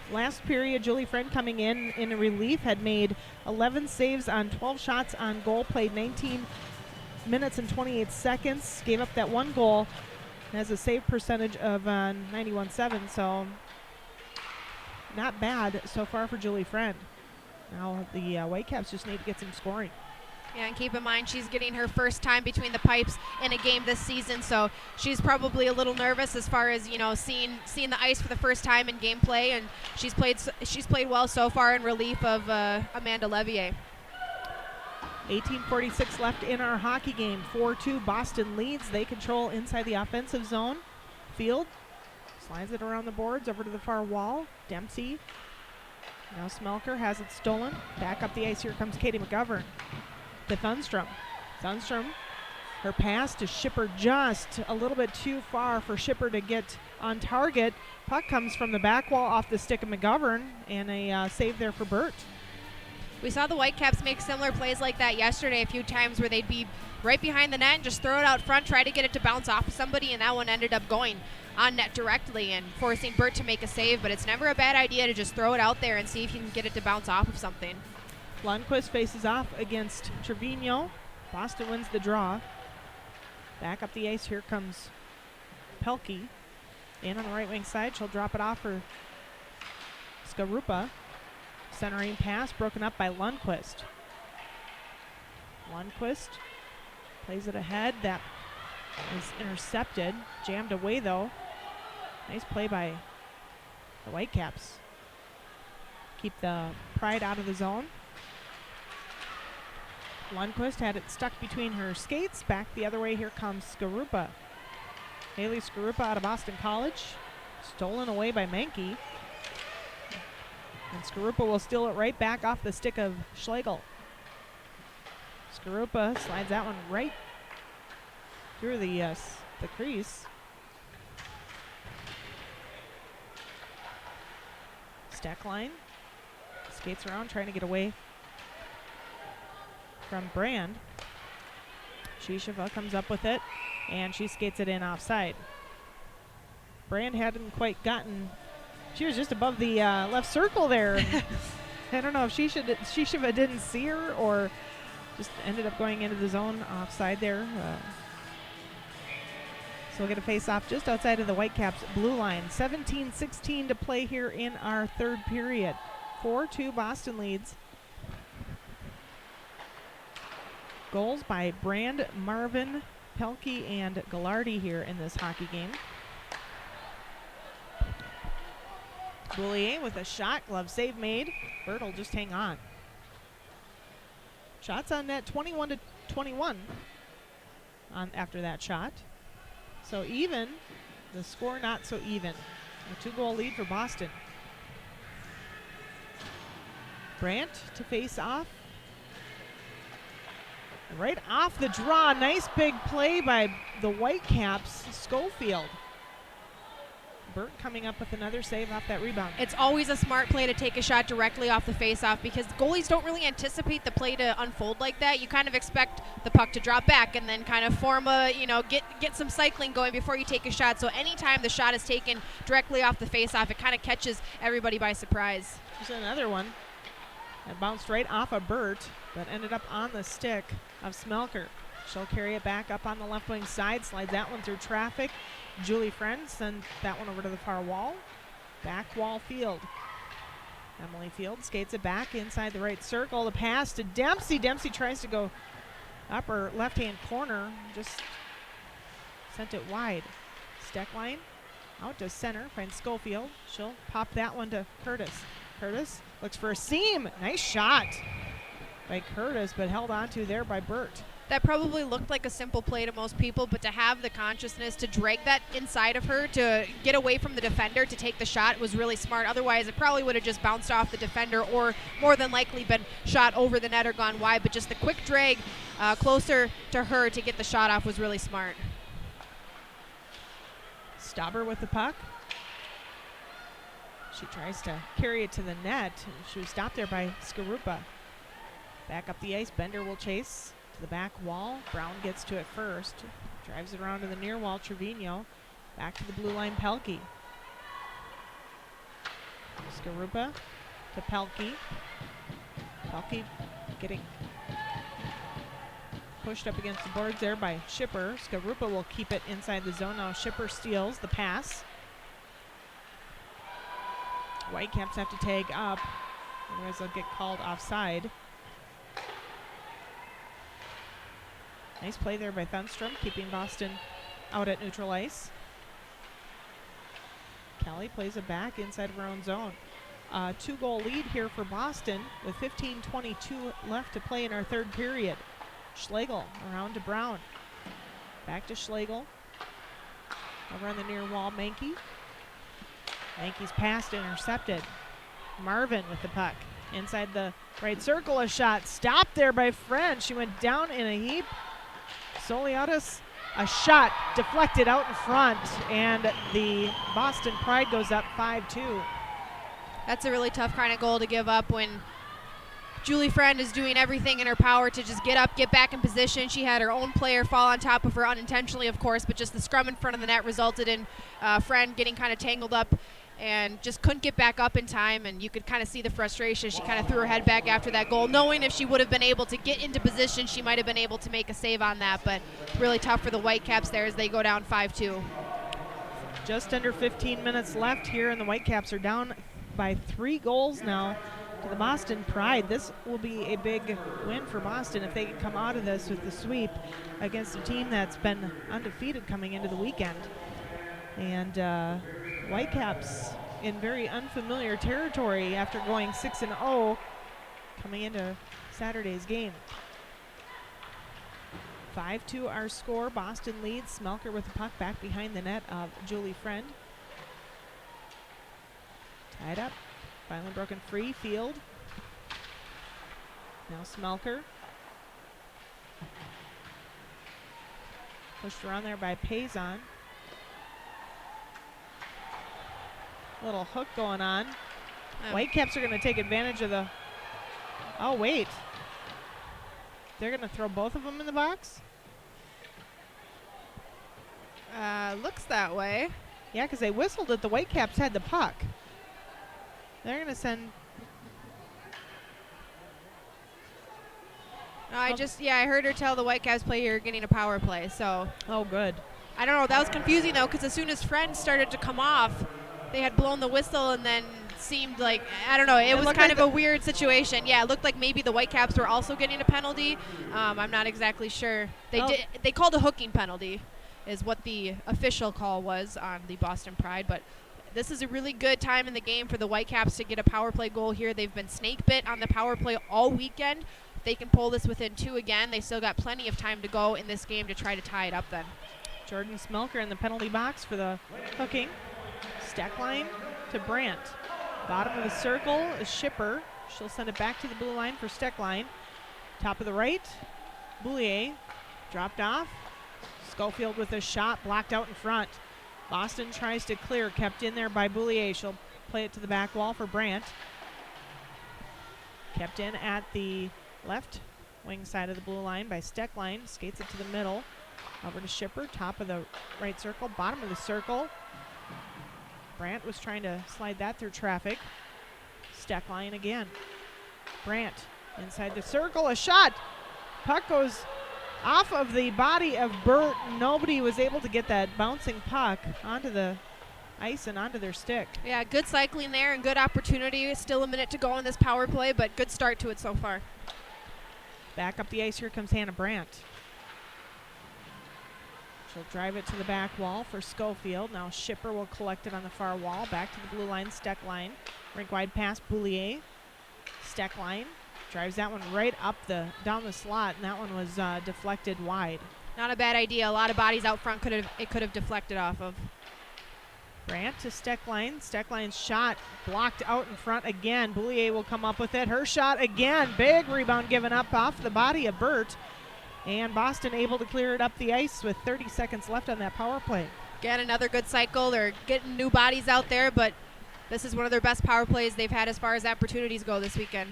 last period, Julie Friend coming in relief had made 11 saves on 12 shots on goal, played 19 minutes and 28 seconds, gave up that 1 goal, has a save percentage of 91.7, so not bad so far for Julie Friend. Now the Whitecaps just need to get some scoring. Yeah, and keep in mind she's getting her first time between the pipes in a game this season, so she's probably a little nervous as far as, you know, seeing the ice for the first time in gameplay, and she's played well so far in relief of Amanda Levier. 18:46 left in our hockey game. 4-2 Boston leads. They control inside the offensive zone. Field slides it around the boards over to the far wall. Dempsey. Now Smelker has it stolen. Back up the ice. Here comes Katie McGovern. To Thunstrom. Thunstrom, her pass to Shipper just a little bit too far for Shipper to get on target. Puck comes from the back wall off the stick of McGovern, and a save there for Burt. We saw the Whitecaps make similar plays like that yesterday a few times where they'd be right behind the net and just throw it out front, try to get it to bounce off of somebody, and that one ended up going on net directly and forcing Burt to make a save. But it's never a bad idea to just throw it out there and see if you can get it to bounce off of something. Lundqvist faces off against Trevino. Boston wins the draw. Back up the ice, here comes Pelkey. In on the right wing side, she'll drop it off for Skarupa. Centering pass broken up by Lundqvist. Lundqvist plays it ahead. That is intercepted. Jammed away though. Nice play by the Whitecaps. Keep the Pride out of the zone. Lundqvist had it stuck between her skates. Back the other way, here comes Skarupa. Haley Skarupa out of Boston College. Stolen away by Mankey. And Skarupa will steal it right back off the stick of Schlegel. Skarupa slides that one right through the crease. Steckline skates around trying to get away from Brand. Shisheva comes up with it, and she skates it in offside. Brand hadn't quite gotten, she was just above the left circle there. I don't know if Shisheva didn't see her or just ended up going into the zone offside there. So we'll get a face-off just outside of the Whitecaps' blue line. 17-16 to play here in our third period. 4-2 Boston leads. Goals by Brand, Marvin, Pelkey, and Gallardi here in this hockey game. Boulier with a shot, glove save made. Bird will just hang on. Shots on net, 21-21 after that shot. So even, the score not so even. A 2-goal lead for Boston. Brandt to face off. Right off the draw, nice big play by the Whitecaps, Schofield. Burt coming up with another save off that rebound. It's always a smart play to take a shot directly off the faceoff because goalies don't really anticipate the play to unfold like that. You kind of expect the puck to drop back and then kind of form a, get some cycling going before you take a shot. So anytime the shot is taken directly off the faceoff, it kind of catches everybody by surprise. There's another one that bounced right off of Burt, but ended up on the stick of Smelker. She'll carry it back up on the left wing side, slides that one through traffic. Julie Friend sends that one over to the far wall. Back wall Field. Emily Field skates it back inside the right circle. The pass to Dempsey. Dempsey tries to go upper left-hand corner. Just sent it wide. Steckline out to center. Finds Schofield. She'll pop that one to Curtis. Curtis looks for a seam. Nice shot by Curtis, but held onto there by Burt. That probably looked like a simple play to most people, but to have the consciousness to drag that inside of her to get away from the defender to take the shot was really smart. Otherwise, it probably would have just bounced off the defender or more than likely been shot over the net or gone wide. But just the quick drag closer to her to get the shot off was really smart. Stauber with the puck. She tries to carry it to the net. She was stopped there by Skarupa. Back up the ice. Bender will chase to the back wall. Brown gets to it first. Drives it around to the near wall. Trevino. Back to the blue line. Pelkey. Skarupa to Pelkey. Pelkey getting pushed up against the boards there by Schipper. Skarupa will keep it inside the zone. Now Schipper steals the pass. Whitecaps have to tag up. Otherwise they'll get called offside. Nice play there by Thunstrom, keeping Boston out at neutral ice. Kelly plays it back inside of her own zone. 2-goal lead here for Boston with 15:22 left to play in our third period. Schlegel around to Brown. Back to Schlegel. Over on the near wall, Mankey. Mankey's passed, intercepted. Marvin with the puck. Inside the right circle, a shot stopped there by Friend. She went down in a heap. Soliatis, a shot deflected out in front, and the Boston Pride goes up 5-2. That's a really tough kind of goal to give up when Julie Friend is doing everything in her power to just get up, get back in position. She had her own player fall on top of her unintentionally, of course, but just the scrum in front of the net resulted in Friend getting kind of tangled up and just couldn't get back up in time, and you could kind of see the frustration. She kind of threw her head back after that goal, knowing if she would have been able to get into position, she might have been able to make a save on that, but really tough for the Whitecaps there as they go down 5-2. Just under 15 minutes left here, and the Whitecaps are down by 3 goals now. to the Boston Pride. This will be a big win for Boston if they can come out of this with the sweep against a team that's been undefeated coming into the weekend. And Whitecaps in very unfamiliar territory after going 6-0 coming into Saturday's game. 5-2 our score. Boston leads. Smelker with the puck back behind the net of Julie Friend. Tied up. Finally broken free. Field. Now Smelker. Pushed around there by Payson. Little hook going on. Whitecaps are going to take advantage of the... Oh, wait. They're going to throw both of them in the box? Looks that way. Yeah, because they whistled that the Whitecaps had the puck. They're going to send... No, I heard her tell the Whitecaps player getting a power play, so. Oh, good. I don't know, that was confusing though, because as soon as Friend started to come off, they had blown the whistle and then seemed like, I don't know, it was kind of a weird situation. Yeah, it looked like maybe the Whitecaps were also getting a penalty. I'm not exactly sure. They called a hooking penalty is what the official call was on the Boston Pride, but this is a really good time in the game for the Whitecaps to get a power play goal here. They've been snake bit on the power play all weekend. If they can pull this within 2 again, they still got plenty of time to go in this game to try to tie it up then. Jordan Smelker in the penalty box for the hooking. Steckline to Brandt. Bottom of the circle is Shipper. She'll send it back to the blue line for Steckline. Top of the right, Boulier dropped off. Schofield with a shot blocked out in front. Boston tries to clear, kept in there by Boulier. She'll play it to the back wall for Brandt. Kept in at the left wing side of the blue line by Steckline. Skates it to the middle. Over to Shipper, top of the right circle, bottom of the circle. Brandt was trying to slide that through traffic. Steckline again. Brandt inside the circle, a shot. Puck goes off of the body of Burt. Nobody was able to get that bouncing puck onto the ice and onto their stick. Yeah, good cycling there and good opportunity. Still a minute to go in this power play, but good start to it so far. Back up the ice, here comes Hannah Brandt. She'll drive it to the back wall for Schofield. Now Shipper will collect it on the far wall. Back to the blue line, Steckline. Rink wide pass, Boulier. Steckline drives that one right up down the slot, and that one was deflected wide. Not a bad idea. A lot of bodies out front could have deflected off of. Brandt to Steckline. Steckline's shot blocked out in front again. Boulier will come up with it. Her shot again. Big rebound given up off the body of Burt. And Boston able to clear it up the ice with 30 seconds left on that power play. Again, another good cycle. They're getting new bodies out there, but this is one of their best power plays they've had as far as opportunities go this weekend.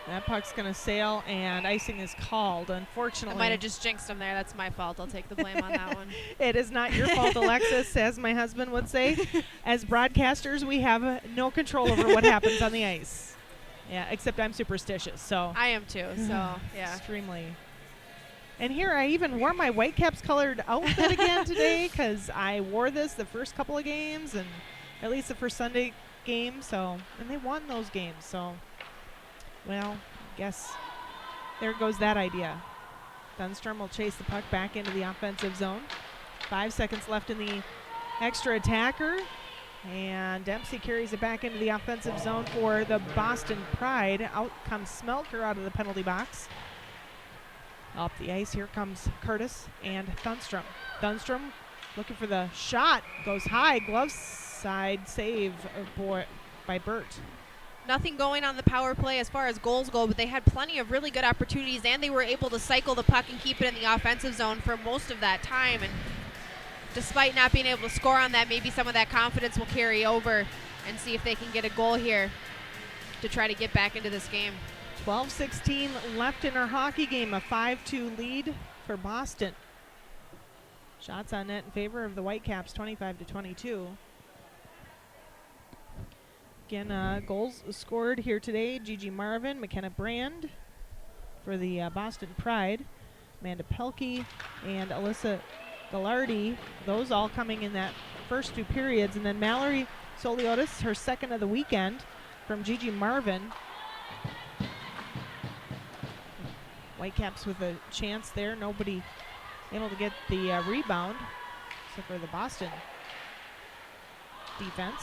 That puck's going to sail, and icing is called, unfortunately. I might have just jinxed them there. That's my fault. I'll take the blame on that one. It is not your fault, Alexis, as my husband would say. As broadcasters, we have no control over what happens on the ice. Yeah, except I'm superstitious, so. I am too, so, yeah. Extremely. And here I even wore my Whitecaps colored outfit again today because I wore this the first couple of games, and at least the first Sunday game, so. And they won those games, so. Well, I guess there goes that idea. Thunstrom will chase the puck back into the offensive zone. 5 seconds left in the extra attacker. And Dempsey carries it back into the offensive zone for the Boston Pride. Out comes Smelker out of the penalty box. Up the ice, here comes Curtis and Thunstrom. Thunstrom looking for the shot. Goes high, glove side save by Burt. Nothing going on the power play as far as goals go, but they had plenty of really good opportunities, and they were able to cycle the puck and keep it in the offensive zone for most of that time. And despite not being able to score on that, maybe some of that confidence will carry over and see if they can get a goal here to try to get back into this game. 12:16 left in our hockey game, a 5-2 lead for Boston. Shots on net in favor of the Whitecaps, 25-22. Again, goals scored here today. Gigi Marvin, McKenna Brand for the Boston Pride, Amanda Pelkey and Alyssa Gallardi, those all coming in that first 2 periods. And then Mallory Soliotis, her second of the weekend, from Gigi Marvin. Whitecaps with a chance there. Nobody able to get the rebound, except for the Boston defense.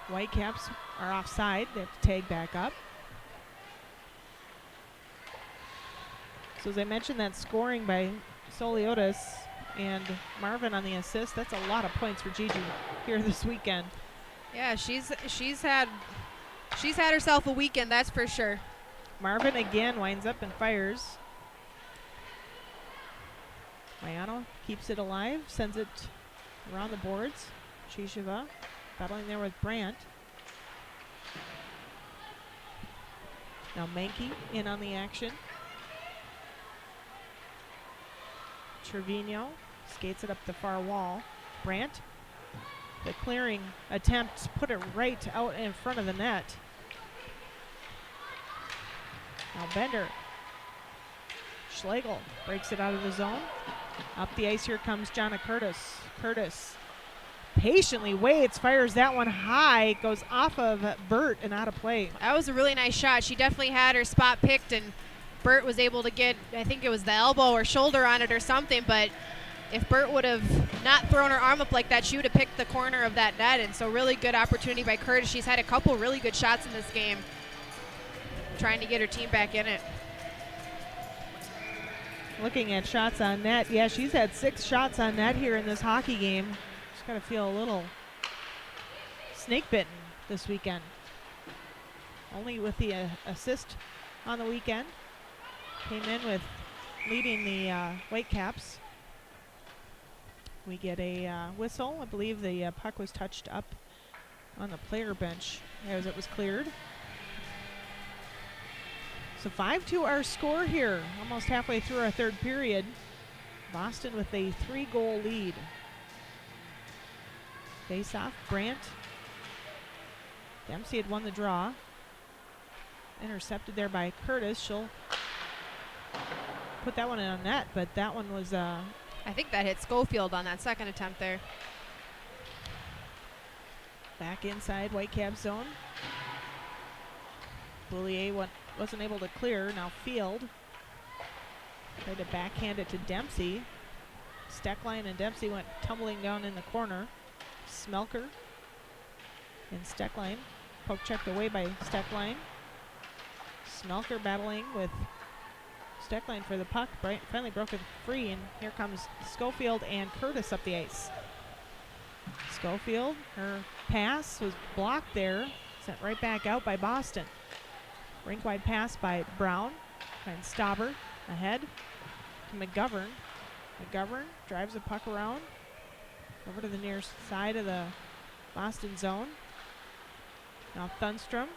Whitecaps are offside. They have to tag back up. So as I mentioned, that scoring by Soliotis and Marvin on the assist, that's a lot of points for Gigi here this weekend. Yeah, she's had herself a weekend, that's for sure. Marvin again winds up and fires. Mayano keeps it alive, sends it around the boards. Shisheva battling there with Brandt. Now Mankey in on the action. Trevino skates it up the far wall. Brandt, the clearing attempt, put it right out in front of the net. Now Bender. Schlegel breaks it out of the zone. Up the ice, here comes Jonna Curtis. Curtis patiently waits, fires that one high, goes off of Burt and out of play. That was a really nice shot. She definitely had her spot picked, and Burt was able to get, I think it was the elbow or shoulder on it or something, but if Burt would have not thrown her arm up like that, she would have picked the corner of that net, and so really good opportunity by Curtis. She's had a couple really good shots in this game, trying to get her team back in it. Looking at shots on net, yeah, she's had 6 shots on net here in this hockey game. She's got to feel a little snake bitten this weekend. Only with the assist on the weekend. Came in with leading the Whitecaps. We get a whistle. I believe the puck was touched up on the player bench as it was cleared. So 5-2 our score here, almost halfway through our third period. Boston with a 3-goal lead. Face-off, Brandt. Dempsey had won the draw. Intercepted there by Curtis. She'll put that one in on net, but that one was... I think that hit Schofield on that second attempt there. Back inside Whitecap zone. Boulier wasn't able to clear. Now Field tried to backhand it to Dempsey. Steckline and Dempsey went tumbling down in the corner. Smelker and Steckline. Poke checked away by Steckline. Smelker battling with Steckline for the puck. Finally broke it free, and here comes Schofield and Curtis up the ice. Schofield, her pass was blocked there. Sent right back out by Boston. Rink-wide pass by Brown. Finds Stauber ahead to McGovern. McGovern drives the puck around over to the near side of the Boston zone. Now Thunstrom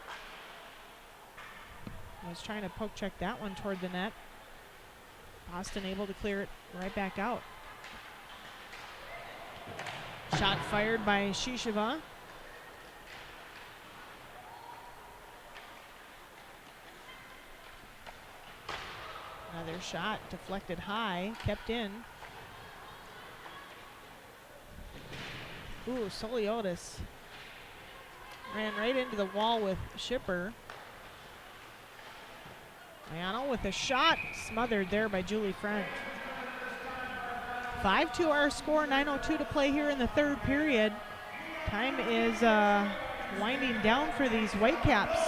was trying to poke check that one toward the net. Boston able to clear it right back out. Shot fired by Shisheva. Another shot deflected high, kept in. Ooh, Soliotis ran right into the wall with Shipper. Mayano with a shot, smothered there by Julie Friend. 5-2 our score, 9:02 to play here in the third period. Time is winding down for these Whitecaps.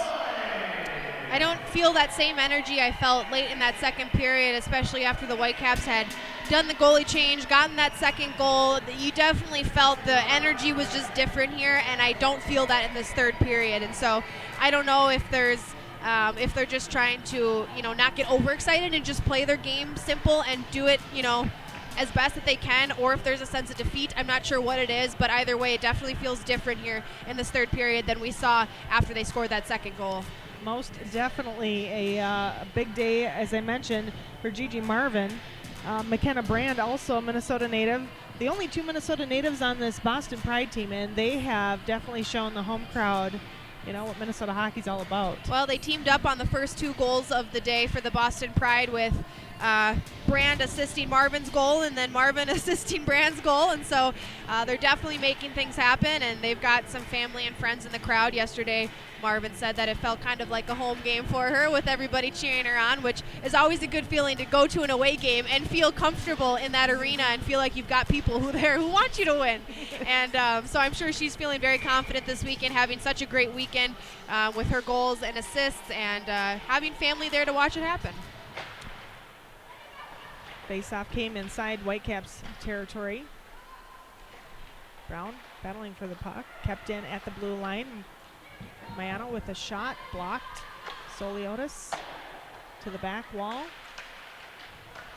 I don't feel that same energy I felt late in that second period, especially after the Whitecaps had done the goalie change, gotten that second goal. You definitely felt the energy was just different here, and I don't feel that in this third period. And so I don't know if there's if they're just trying to, not get overexcited and just play their game simple and do it, as best that they can, or if there's a sense of defeat. I'm not sure what it is, but either way, it definitely feels different here in this third period than we saw after they scored that second goal. Most definitely a big day, as I mentioned, for Gigi Marvin. McKenna Brand, also a Minnesota native. The only 2 Minnesota natives on this Boston Pride team, and they have definitely shown the home crowd you know, what Minnesota hockey's all about. Well, they teamed up on the first 2 goals of the day for the Boston Pride with Brand assisting Marvin's goal and then Marvin assisting Brand's goal. And so they're definitely making things happen, and they've got some family and friends in the crowd. Yesterday, Marvin said that it felt kind of like a home game for her with everybody cheering her on, which is always a good feeling to go to an away game and feel comfortable in that arena and feel like you've got people who want you to win. And so I'm sure she's feeling very confident this weekend, having such a great weekend with her goals and assists, and having family there to watch it happen. Faceoff came inside Whitecaps territory. Brown battling for the puck, kept in at the blue line. Mayano with a shot, blocked. Soliotis to the back wall.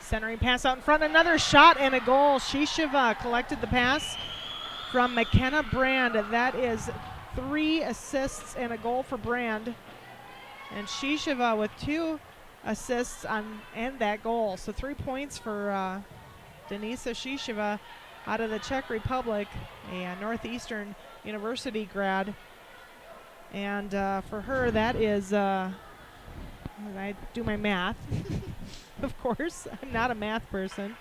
Centering pass out in front, another shot and a goal. Shisheva collected the pass from McKenna Brand. That is 3 assists and a goal for Brand. And Shisheva with 2 assists and that goal. So 3 points for Denisa Shisheva out of the Czech Republic, a Northeastern University grad. And for her, that is, I do my math, of course. I'm not a math person.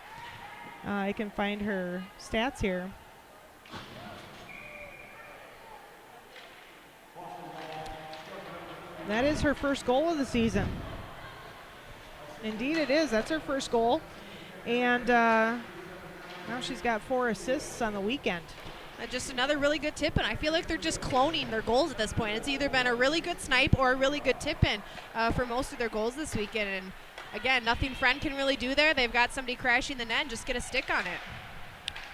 I can find her stats here. That is her first goal of the season. Indeed it is. That's her first goal. And now she's got 4 assists on the weekend. Just another really good tip-in. I feel like they're just cloning their goals at this point. It's either been a really good snipe or a really good tip-in for most of their goals this weekend. And again, nothing Friend can really do there. They've got somebody crashing the net and just get a stick on it.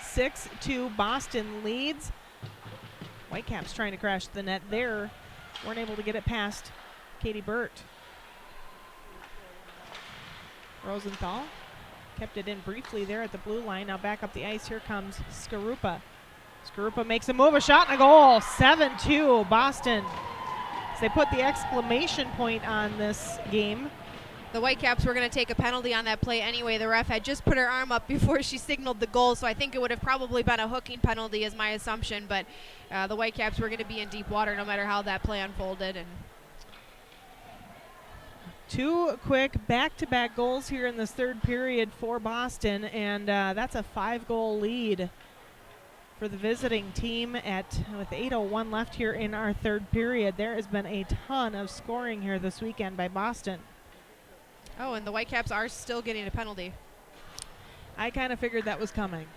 6-2 Boston leads. Whitecaps trying to crash the net there. Weren't able to get it past Katie Burt. Rosenthal kept it in briefly there at the blue line. Now back up the ice. Here comes Skarupa. Skarupa makes a move, a shot, and a goal. 7-2 Boston. So they put the exclamation point on this game. The Whitecaps were going to take a penalty on that play anyway. The ref had just put her arm up before she signaled the goal, so I think it would have probably been a hooking penalty is my assumption. But the Whitecaps were going to be in deep water no matter how that play unfolded. And 2 quick back-to-back goals here in this third period for Boston, and that's a 5-goal lead for the visiting team with 8:01 left here in our third period. There has been a ton of scoring here this weekend by Boston. Oh, and the Whitecaps are still getting a penalty. I kind of figured that was coming.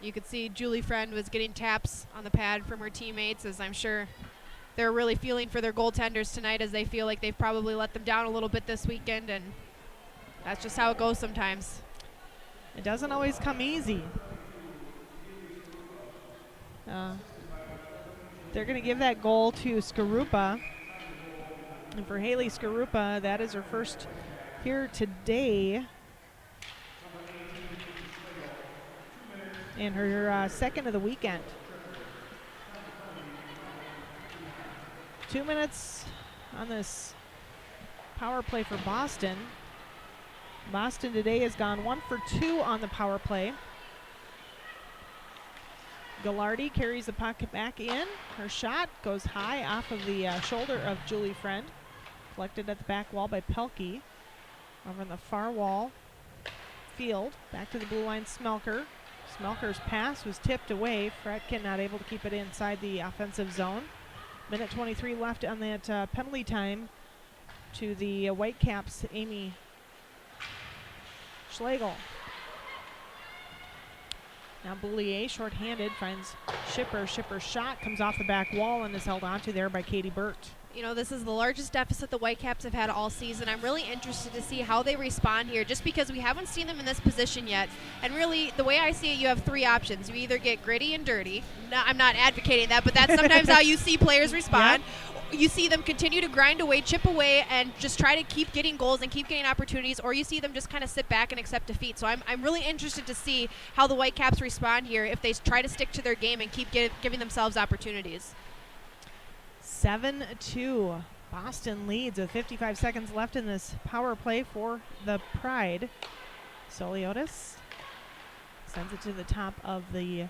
You could see Julie Friend was getting taps on the pad from her teammates, as I'm sure they're really feeling for their goaltenders tonight, as they feel like they've probably let them down a little bit this weekend, and that's just how it goes sometimes. It doesn't always come easy. They're going to give that goal to Skarupa. And for Haley Skarupa, that is her first here today. And her second of the weekend. 2 minutes on this power play for Boston. Boston today has gone 1 for 2 on the power play. Gallardi carries the puck back in. Her shot goes high off of the shoulder of Julie Friend. Collected at the back wall by Pelkey. Over on the far wall. Field. Back to the blue line, Smelker. Smelker's pass was tipped away. Fredkin not able to keep it inside the offensive zone. Minute 23 left on that penalty time to the Whitecaps, Amy Schlegel. Now Boulier, shorthanded, finds Schipper. Schipper's shot comes off the back wall and is held onto there by Katie Burt. You know, this is the largest deficit the Whitecaps have had all season. I'm really interested to see how they respond here, just because we haven't seen them in this position yet. And really, the way I see it, you have 3 options. You either get gritty and dirty. No, I'm not advocating that, but that's sometimes how you see players respond. Yep. You see them continue to grind away, chip away, and just try to keep getting goals and keep getting opportunities, or you see them just kind of sit back and accept defeat. So I'm really interested to see how the Whitecaps respond here if they try to stick to their game and keep giving themselves opportunities. 7-2. Boston leads with 55 seconds left in this power play for the Pride. Soliotis sends it to the top of the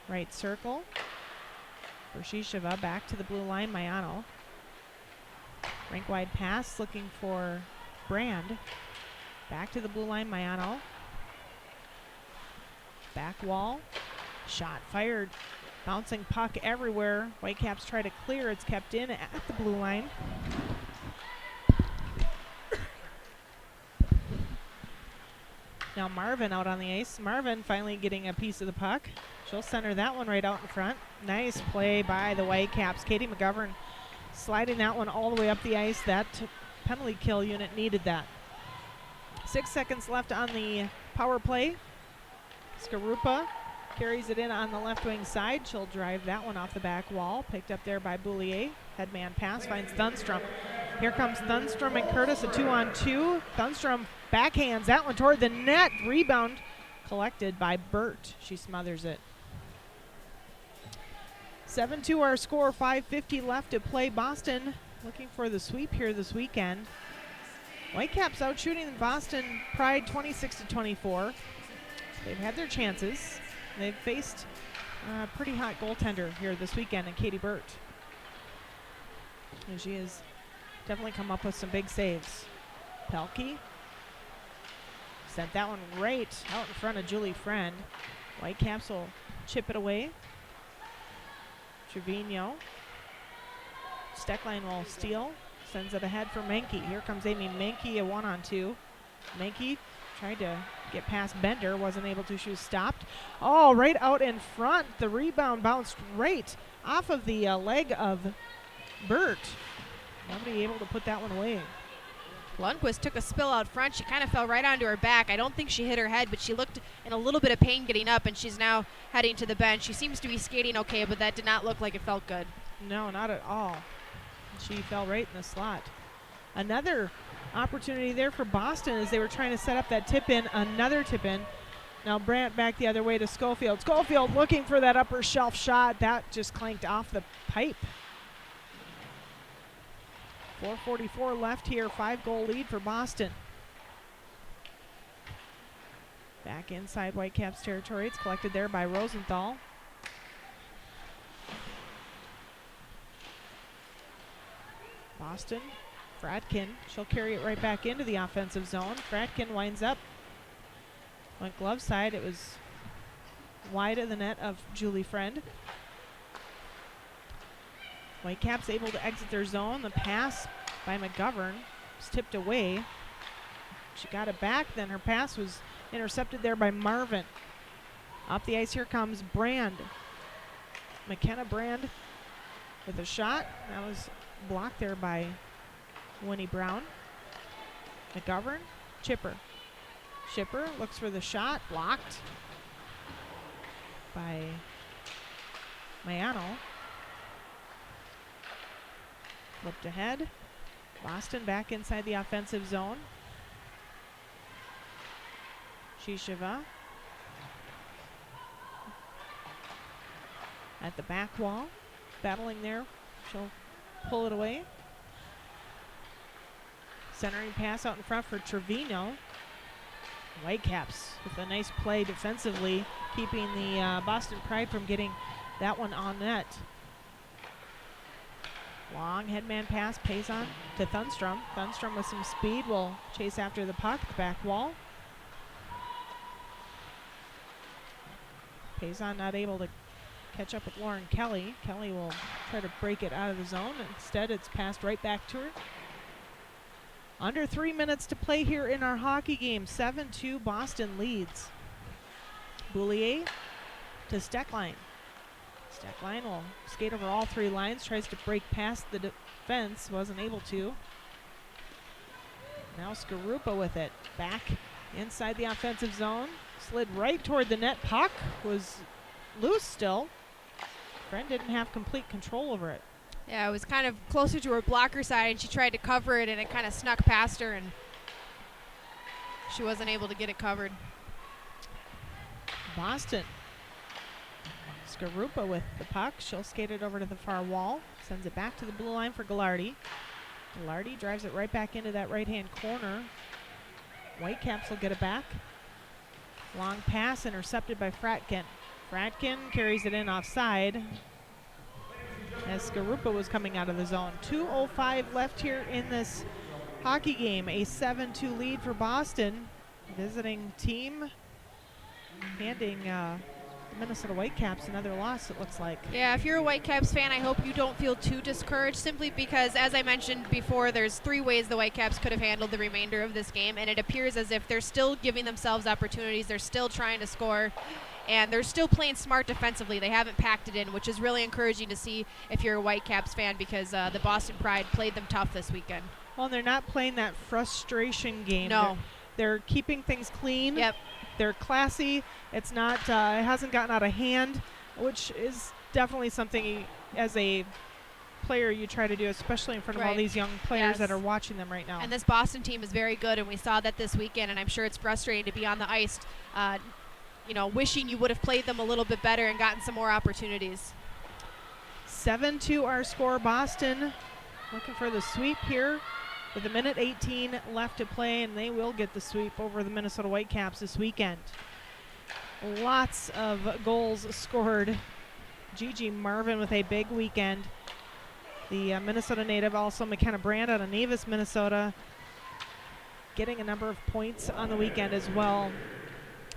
right circle. Bershisheva back to the blue line, Mayano. Rink wide pass looking for Brand. Back to the blue line, Mayano. Back wall. Shot fired. Bouncing puck everywhere. Whitecaps try to clear. It's kept in at the blue line. Now Marvin out on the ice. Marvin finally getting a piece of the puck. She'll center that one right out in front. Nice play by the Whitecaps. Katie McGovern sliding that one all the way up the ice. That penalty kill unit needed that. 6 seconds left on the power play. Skarupa carries it in on the left wing side. She'll drive that one off the back wall. Picked up there by Boulier. Headman pass finds Thunstrom. Here comes Thunstrom and Curtis, a 2-on-2. Thunstrom backhands that one toward the net. Rebound collected by Burt. She smothers it. 7-2 our score, 5:50 left to play. Boston looking for the sweep here this weekend. Whitecaps out shooting the Boston Pride 26-24. They've had their chances. They've faced a pretty hot goaltender here this weekend in Katie Burt. And she has definitely come up with some big saves. Pelkey sent that one right out in front of Julie Friend. Whitecaps will chip it away. Trevino. Steckline will steal. Sends it ahead for Menke. Here comes Amy Menke, a 1-on-2. Menke tried to get past Bender, wasn't able to. She was stopped. Oh, right out in front. The rebound bounced right off of the leg of Burt. Nobody able to put that one away. Lundquist took a spill out front. She kind of fell right onto her back. I don't think she hit her head, but she looked in a little bit of pain getting up, and she's now heading to the bench. She seems to be skating okay, but that did not look like it felt good. No, not at all. She fell right in the slot. Another opportunity there for Boston as they were trying to set up that tip-in. Another tip-in. Now Brandt back the other way to Schofield. Schofield looking for that upper shelf shot. That just clanked off the pipe. 4:44 left here. 5-goal lead for Boston. Back inside Whitecaps territory. It's collected there by Rosenthal. Boston, Fradkin, she'll carry it right back into the offensive zone. Fradkin winds up. Went glove side, it was wide of the net of Julie Friend. Whitecaps able to exit their zone. The pass by McGovern was tipped away. She got it back, then her pass was intercepted there by Marvin. Off the ice, here comes Brand. McKenna Brand with a shot. That was blocked there by Winnie Brown. McGovern, Chipper. Chipper looks for the shot, blocked by Mayano. Flipped ahead. Boston back inside the offensive zone. Shisheva at the back wall, battling there. She'll pull it away. Centering pass out in front for Trevino. Whitecaps with a nice play defensively, keeping the Boston Pride from getting that one on net. Long headman pass, pays on to Thunstrom. Thunstrom with some speed will chase after the puck, back wall. Payson not able to catch up with Lauren Kelly. Kelly will try to break it out of the zone. Instead, it's passed right back to her. Under 3 minutes to play here in our hockey game. 7-2 Boston leads. Boulier to Steckline. Steckline will skate over all three lines, tries to break past the defense, wasn't able to. Now Skarupa with it. Back inside the offensive zone. Slid right toward the net. Puck was loose still. Friend didn't have complete control over it. Yeah, it was kind of closer to her blocker side, and she tried to cover it, and it kind of snuck past her, and she wasn't able to get it covered. Boston. Skarupa with the puck. She'll skate it over to the far wall. Sends it back to the blue line for Gallardi. Gallardi drives it right back into that right-hand corner. Whitecaps will get it back. Long pass intercepted by Fratkin. Fratkin carries it in offside. Garupa was coming out of the zone. 2:05 left here in this hockey game. A 7-2 lead for Boston. Visiting team handing the Minnesota Whitecaps another loss, it looks like. Yeah, if you're a Whitecaps fan, I hope you don't feel too discouraged, simply because, as I mentioned before, there's 3 ways the Whitecaps could have handled the remainder of this game, and it appears as if they're still giving themselves opportunities. They're still trying to score, and they're still playing smart defensively. They haven't packed it in, which is really encouraging to see if you're a Whitecaps fan, because the Boston Pride played them tough this weekend. Well, they're not playing that frustration game. No. They're keeping things clean. Yep. They're classy. It's not, it hasn't gotten out of hand, which is definitely something as a player you try to do, especially in front of all Right. these young players that Yes. are watching them right now. And this Boston team is very good, and we saw that this weekend, and I'm sure it's frustrating to be on the ice, wishing you would have played them a little bit better and gotten some more opportunities. 7-2 our score. Boston looking for the sweep here with 1:18 left to play, and they will get the sweep over the Minnesota Whitecaps this weekend. Lots of goals scored. Gigi Marvin with a big weekend. The Minnesota native, also McKenna Brand out of Nevis, Minnesota, getting a number of points on the weekend as well.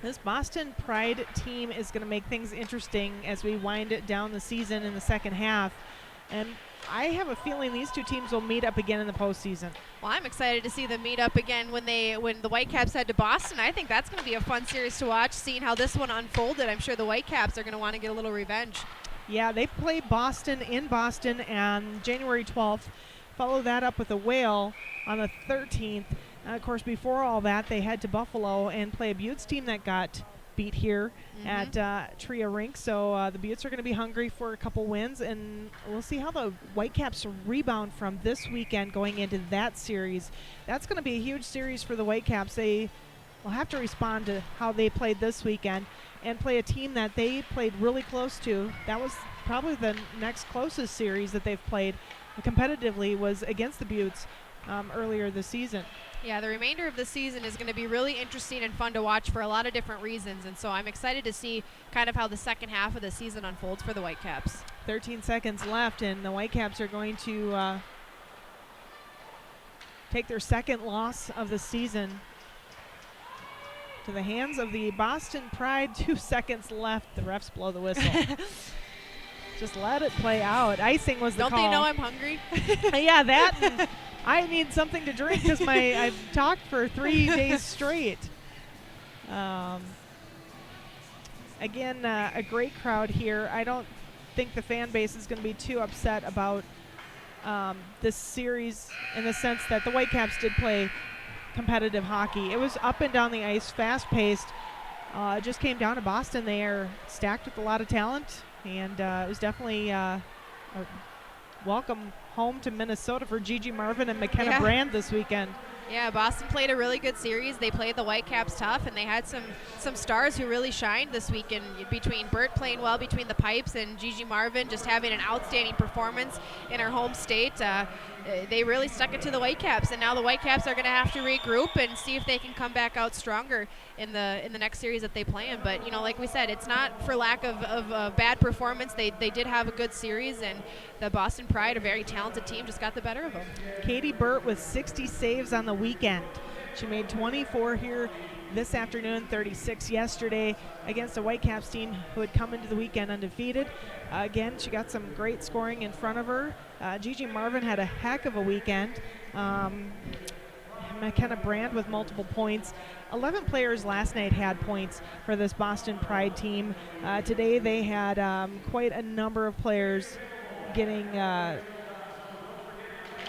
This Boston Pride team is going to make things interesting as we wind it down the season in the second half. And I have a feeling these 2 teams will meet up again in the postseason. Well, I'm excited to see them meet up again when the Whitecaps head to Boston. I think that's going to be a fun series to watch, seeing how this one unfolded. I'm sure the Whitecaps are going to want to get a little revenge. Yeah, they play Boston in Boston on January 12th. Follow that up with a Whale on the 13th. Of course, before all that, they head to Buffalo and play a Buttes team that got beat here at Tria Rink. So the Buttes are going to be hungry for a couple wins, and we'll see how the Whitecaps rebound from this weekend going into that series. That's going to be a huge series for the Whitecaps. They will have to respond to how they played this weekend and play a team that they played really close to. That was probably the next closest series that they've played competitively, was against the Buttes earlier this season. Yeah, the remainder of the season is going to be really interesting and fun to watch for a lot of different reasons, and so I'm excited to see kind of how the second half of the season unfolds for the Whitecaps. 13 seconds left, and the Whitecaps are going to take their second loss of the season to the hands of the Boston Pride. 2 seconds left. The refs blow the whistle. Just let it play out. Icing was the Don't call. they know I'm hungry? Yeah, that. And I need something to drink because I've talked for 3 days straight. Again, a great crowd here. I don't think the fan base is going to be too upset about this series, in the sense that the Whitecaps did play competitive hockey. It was up and down the ice, fast-paced. It just came down to Boston. They are stacked with a lot of talent, and it was definitely a welcome home to Minnesota for Gigi Marvin and McKenna Brand this weekend. Yeah, Boston played a really good series. They played the Whitecaps tough, and they had some stars who really shined this weekend, between Burt playing well between the pipes and Gigi Marvin just having an outstanding performance in her home state. They really stuck it to the Whitecaps, and now the Whitecaps are going to have to regroup and see if they can come back out stronger in the next series that they play in. But, like we said, it's not for lack of bad performance. They did have a good series, and the Boston Pride, a very talented team, just got the better of them. Katie Burt with 60 saves on the weekend. She made 24 here this afternoon, 36 yesterday against a Whitecaps team who had come into the weekend undefeated. Again, she got some great scoring in front of her. Gigi Marvin had a heck of a weekend. McKenna Brand with multiple points. 11 players last night had points for this Boston Pride team. Today they had quite a number of players getting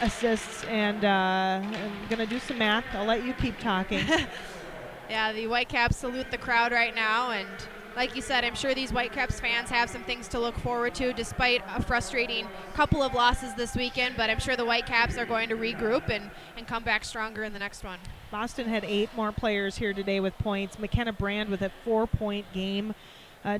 assists, and I'm going to do some math. I'll let you keep talking. Yeah, the Whitecaps salute the crowd right now, and like you said, I'm sure these Whitecaps fans have some things to look forward to despite a frustrating couple of losses this weekend, but I'm sure the Whitecaps are going to regroup and come back stronger in the next one. Boston had 8 more players here today with points. McKenna Brand with a 4-point game.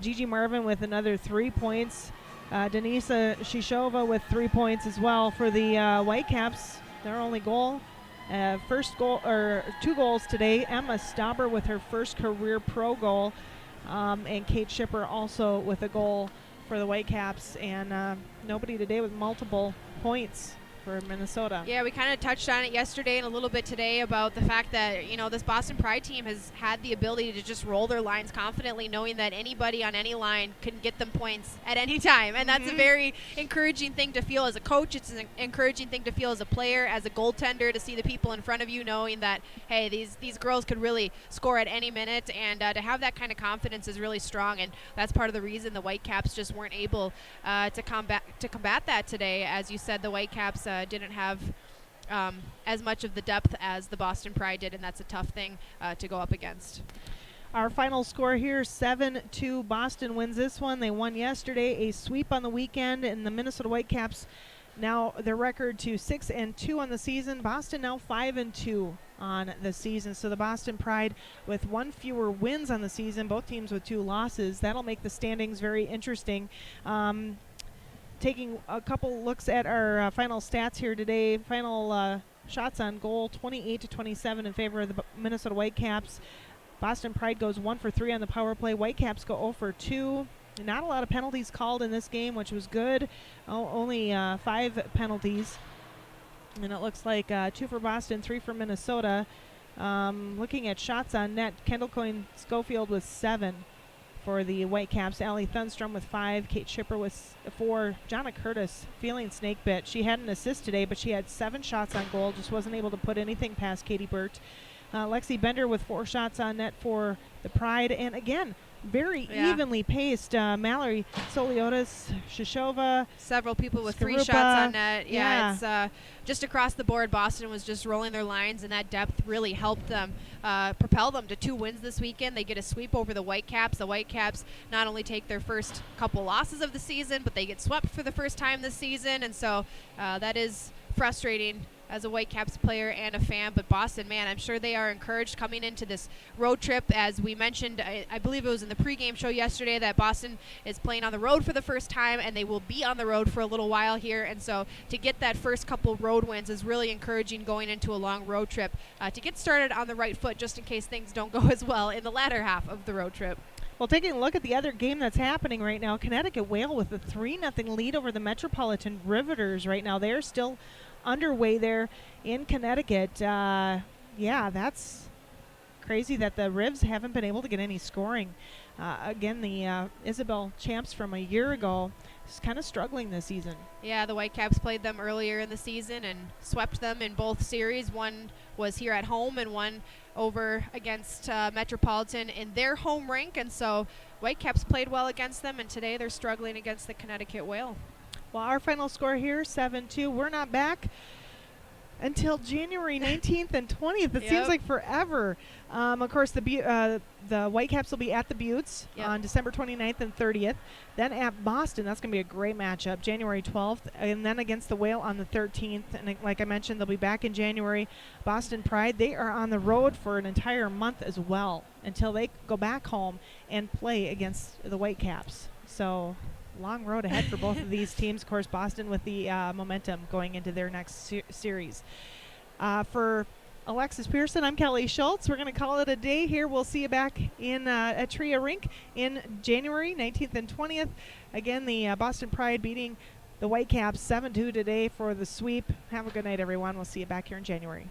Gigi Marvin with another 3 points. Denisa Shishova with 3 points as well for the Whitecaps. Their only goal. First goal, or 2 goals today. Emma Stauber with her first career pro goal, and Kate Schipper also with a goal for the Whitecaps, and nobody today with multiple points for Minnesota. Yeah, we kind of touched on it yesterday and a little bit today about the fact that, this Boston Pride team has had the ability to just roll their lines confidently, knowing that anybody on any line can get them points at any time. And that's a very encouraging thing to feel as a coach. It's an encouraging thing to feel as a player, as a goaltender, to see the people in front of you knowing that, hey, these girls could really score at any minute. And to have that kind of confidence is really strong. And that's part of the reason the Whitecaps just weren't able to combat that today. As you said, the Whitecaps didn't have as much of the depth as the Boston Pride did, and that's a tough thing to go up against. Our final score here, 7-2. Boston wins this one. They won yesterday, a sweep on the weekend, and the Minnesota Whitecaps now their record to 6-2 on the season. Boston now 5-2 on the season. So the Boston Pride with one fewer wins on the season, both teams with 2 losses. That'll make the standings very interesting. Taking a couple looks at our final stats here today. Final shots on goal, 28-27 in favor of the Minnesota Whitecaps. Boston Pride goes 1 for 3 on the power play. Whitecaps go 0 for 2. Not a lot of penalties called in this game, which was good. Only 5 penalties. And it looks like 2 for Boston, 3 for Minnesota. Looking at shots on net, Kendall Coyne-Schofield with 7 for the Whitecaps. Allie Thunstrom with 5, Kate Schipper with 4, Jonna Curtis feeling snake bit. She had an assist today, but she had 7 shots on goal, just wasn't able to put anything past Katie Burt. Lexi Bender with 4 shots on net for the Pride, and again, very evenly paced. Mallory Soliotis, Shishova. Several people with 3 Skarupa. shots on net. It's just across the board. Boston was just rolling their lines, and that depth really helped them propel them to 2 wins this weekend. They get a sweep over the Whitecaps. The Whitecaps not only take their first couple losses of the season, but they get swept for the first time this season, and so that is frustrating as a Whitecaps player and a fan. But Boston, man, I'm sure they are encouraged coming into this road trip. As we mentioned, I believe it was in the pregame show yesterday, that Boston is playing on the road for the first time, and they will be on the road for a little while here. And so to get that first couple road wins is really encouraging going into a long road trip, to get started on the right foot, just in case things don't go as well in the latter half of the road trip. Well, taking a look at the other game that's happening right now, Connecticut Whale with a 3-0 lead over the Metropolitan Riveters right now. They're still underway there in Connecticut. That's crazy that the Rivs haven't been able to get any scoring. Again, the Isabel champs from a year ago is kind of struggling this season. Yeah, the Whitecaps played them earlier in the season and swept them in both series. One was here at home and one over against Metropolitan in their home rink, and so Whitecaps played well against them, and today they're struggling against the Connecticut Whale. Well, our final score here, 7-2. We're not back until January 19th and 20th. It seems like forever. Of course, the Whitecaps will be at the Buttes on December 29th and 30th. Then at Boston, that's going to be a great matchup, January 12th. And then against the Whale on the 13th. And like I mentioned, they'll be back in January. Boston Pride, they are on the road for an entire month as well until they go back home and play against the Whitecaps. So long road ahead for both of these teams. Of course, Boston with the momentum going into their next series. For Alexis Pearson, I'm Kelly Schultz. We're going to call it a day here. We'll see you back in at Tria Rink in January 19th and 20th. Again, the Boston Pride beating the Whitecaps 7-2 today for the sweep. Have a good night, everyone. We'll see you back here in January.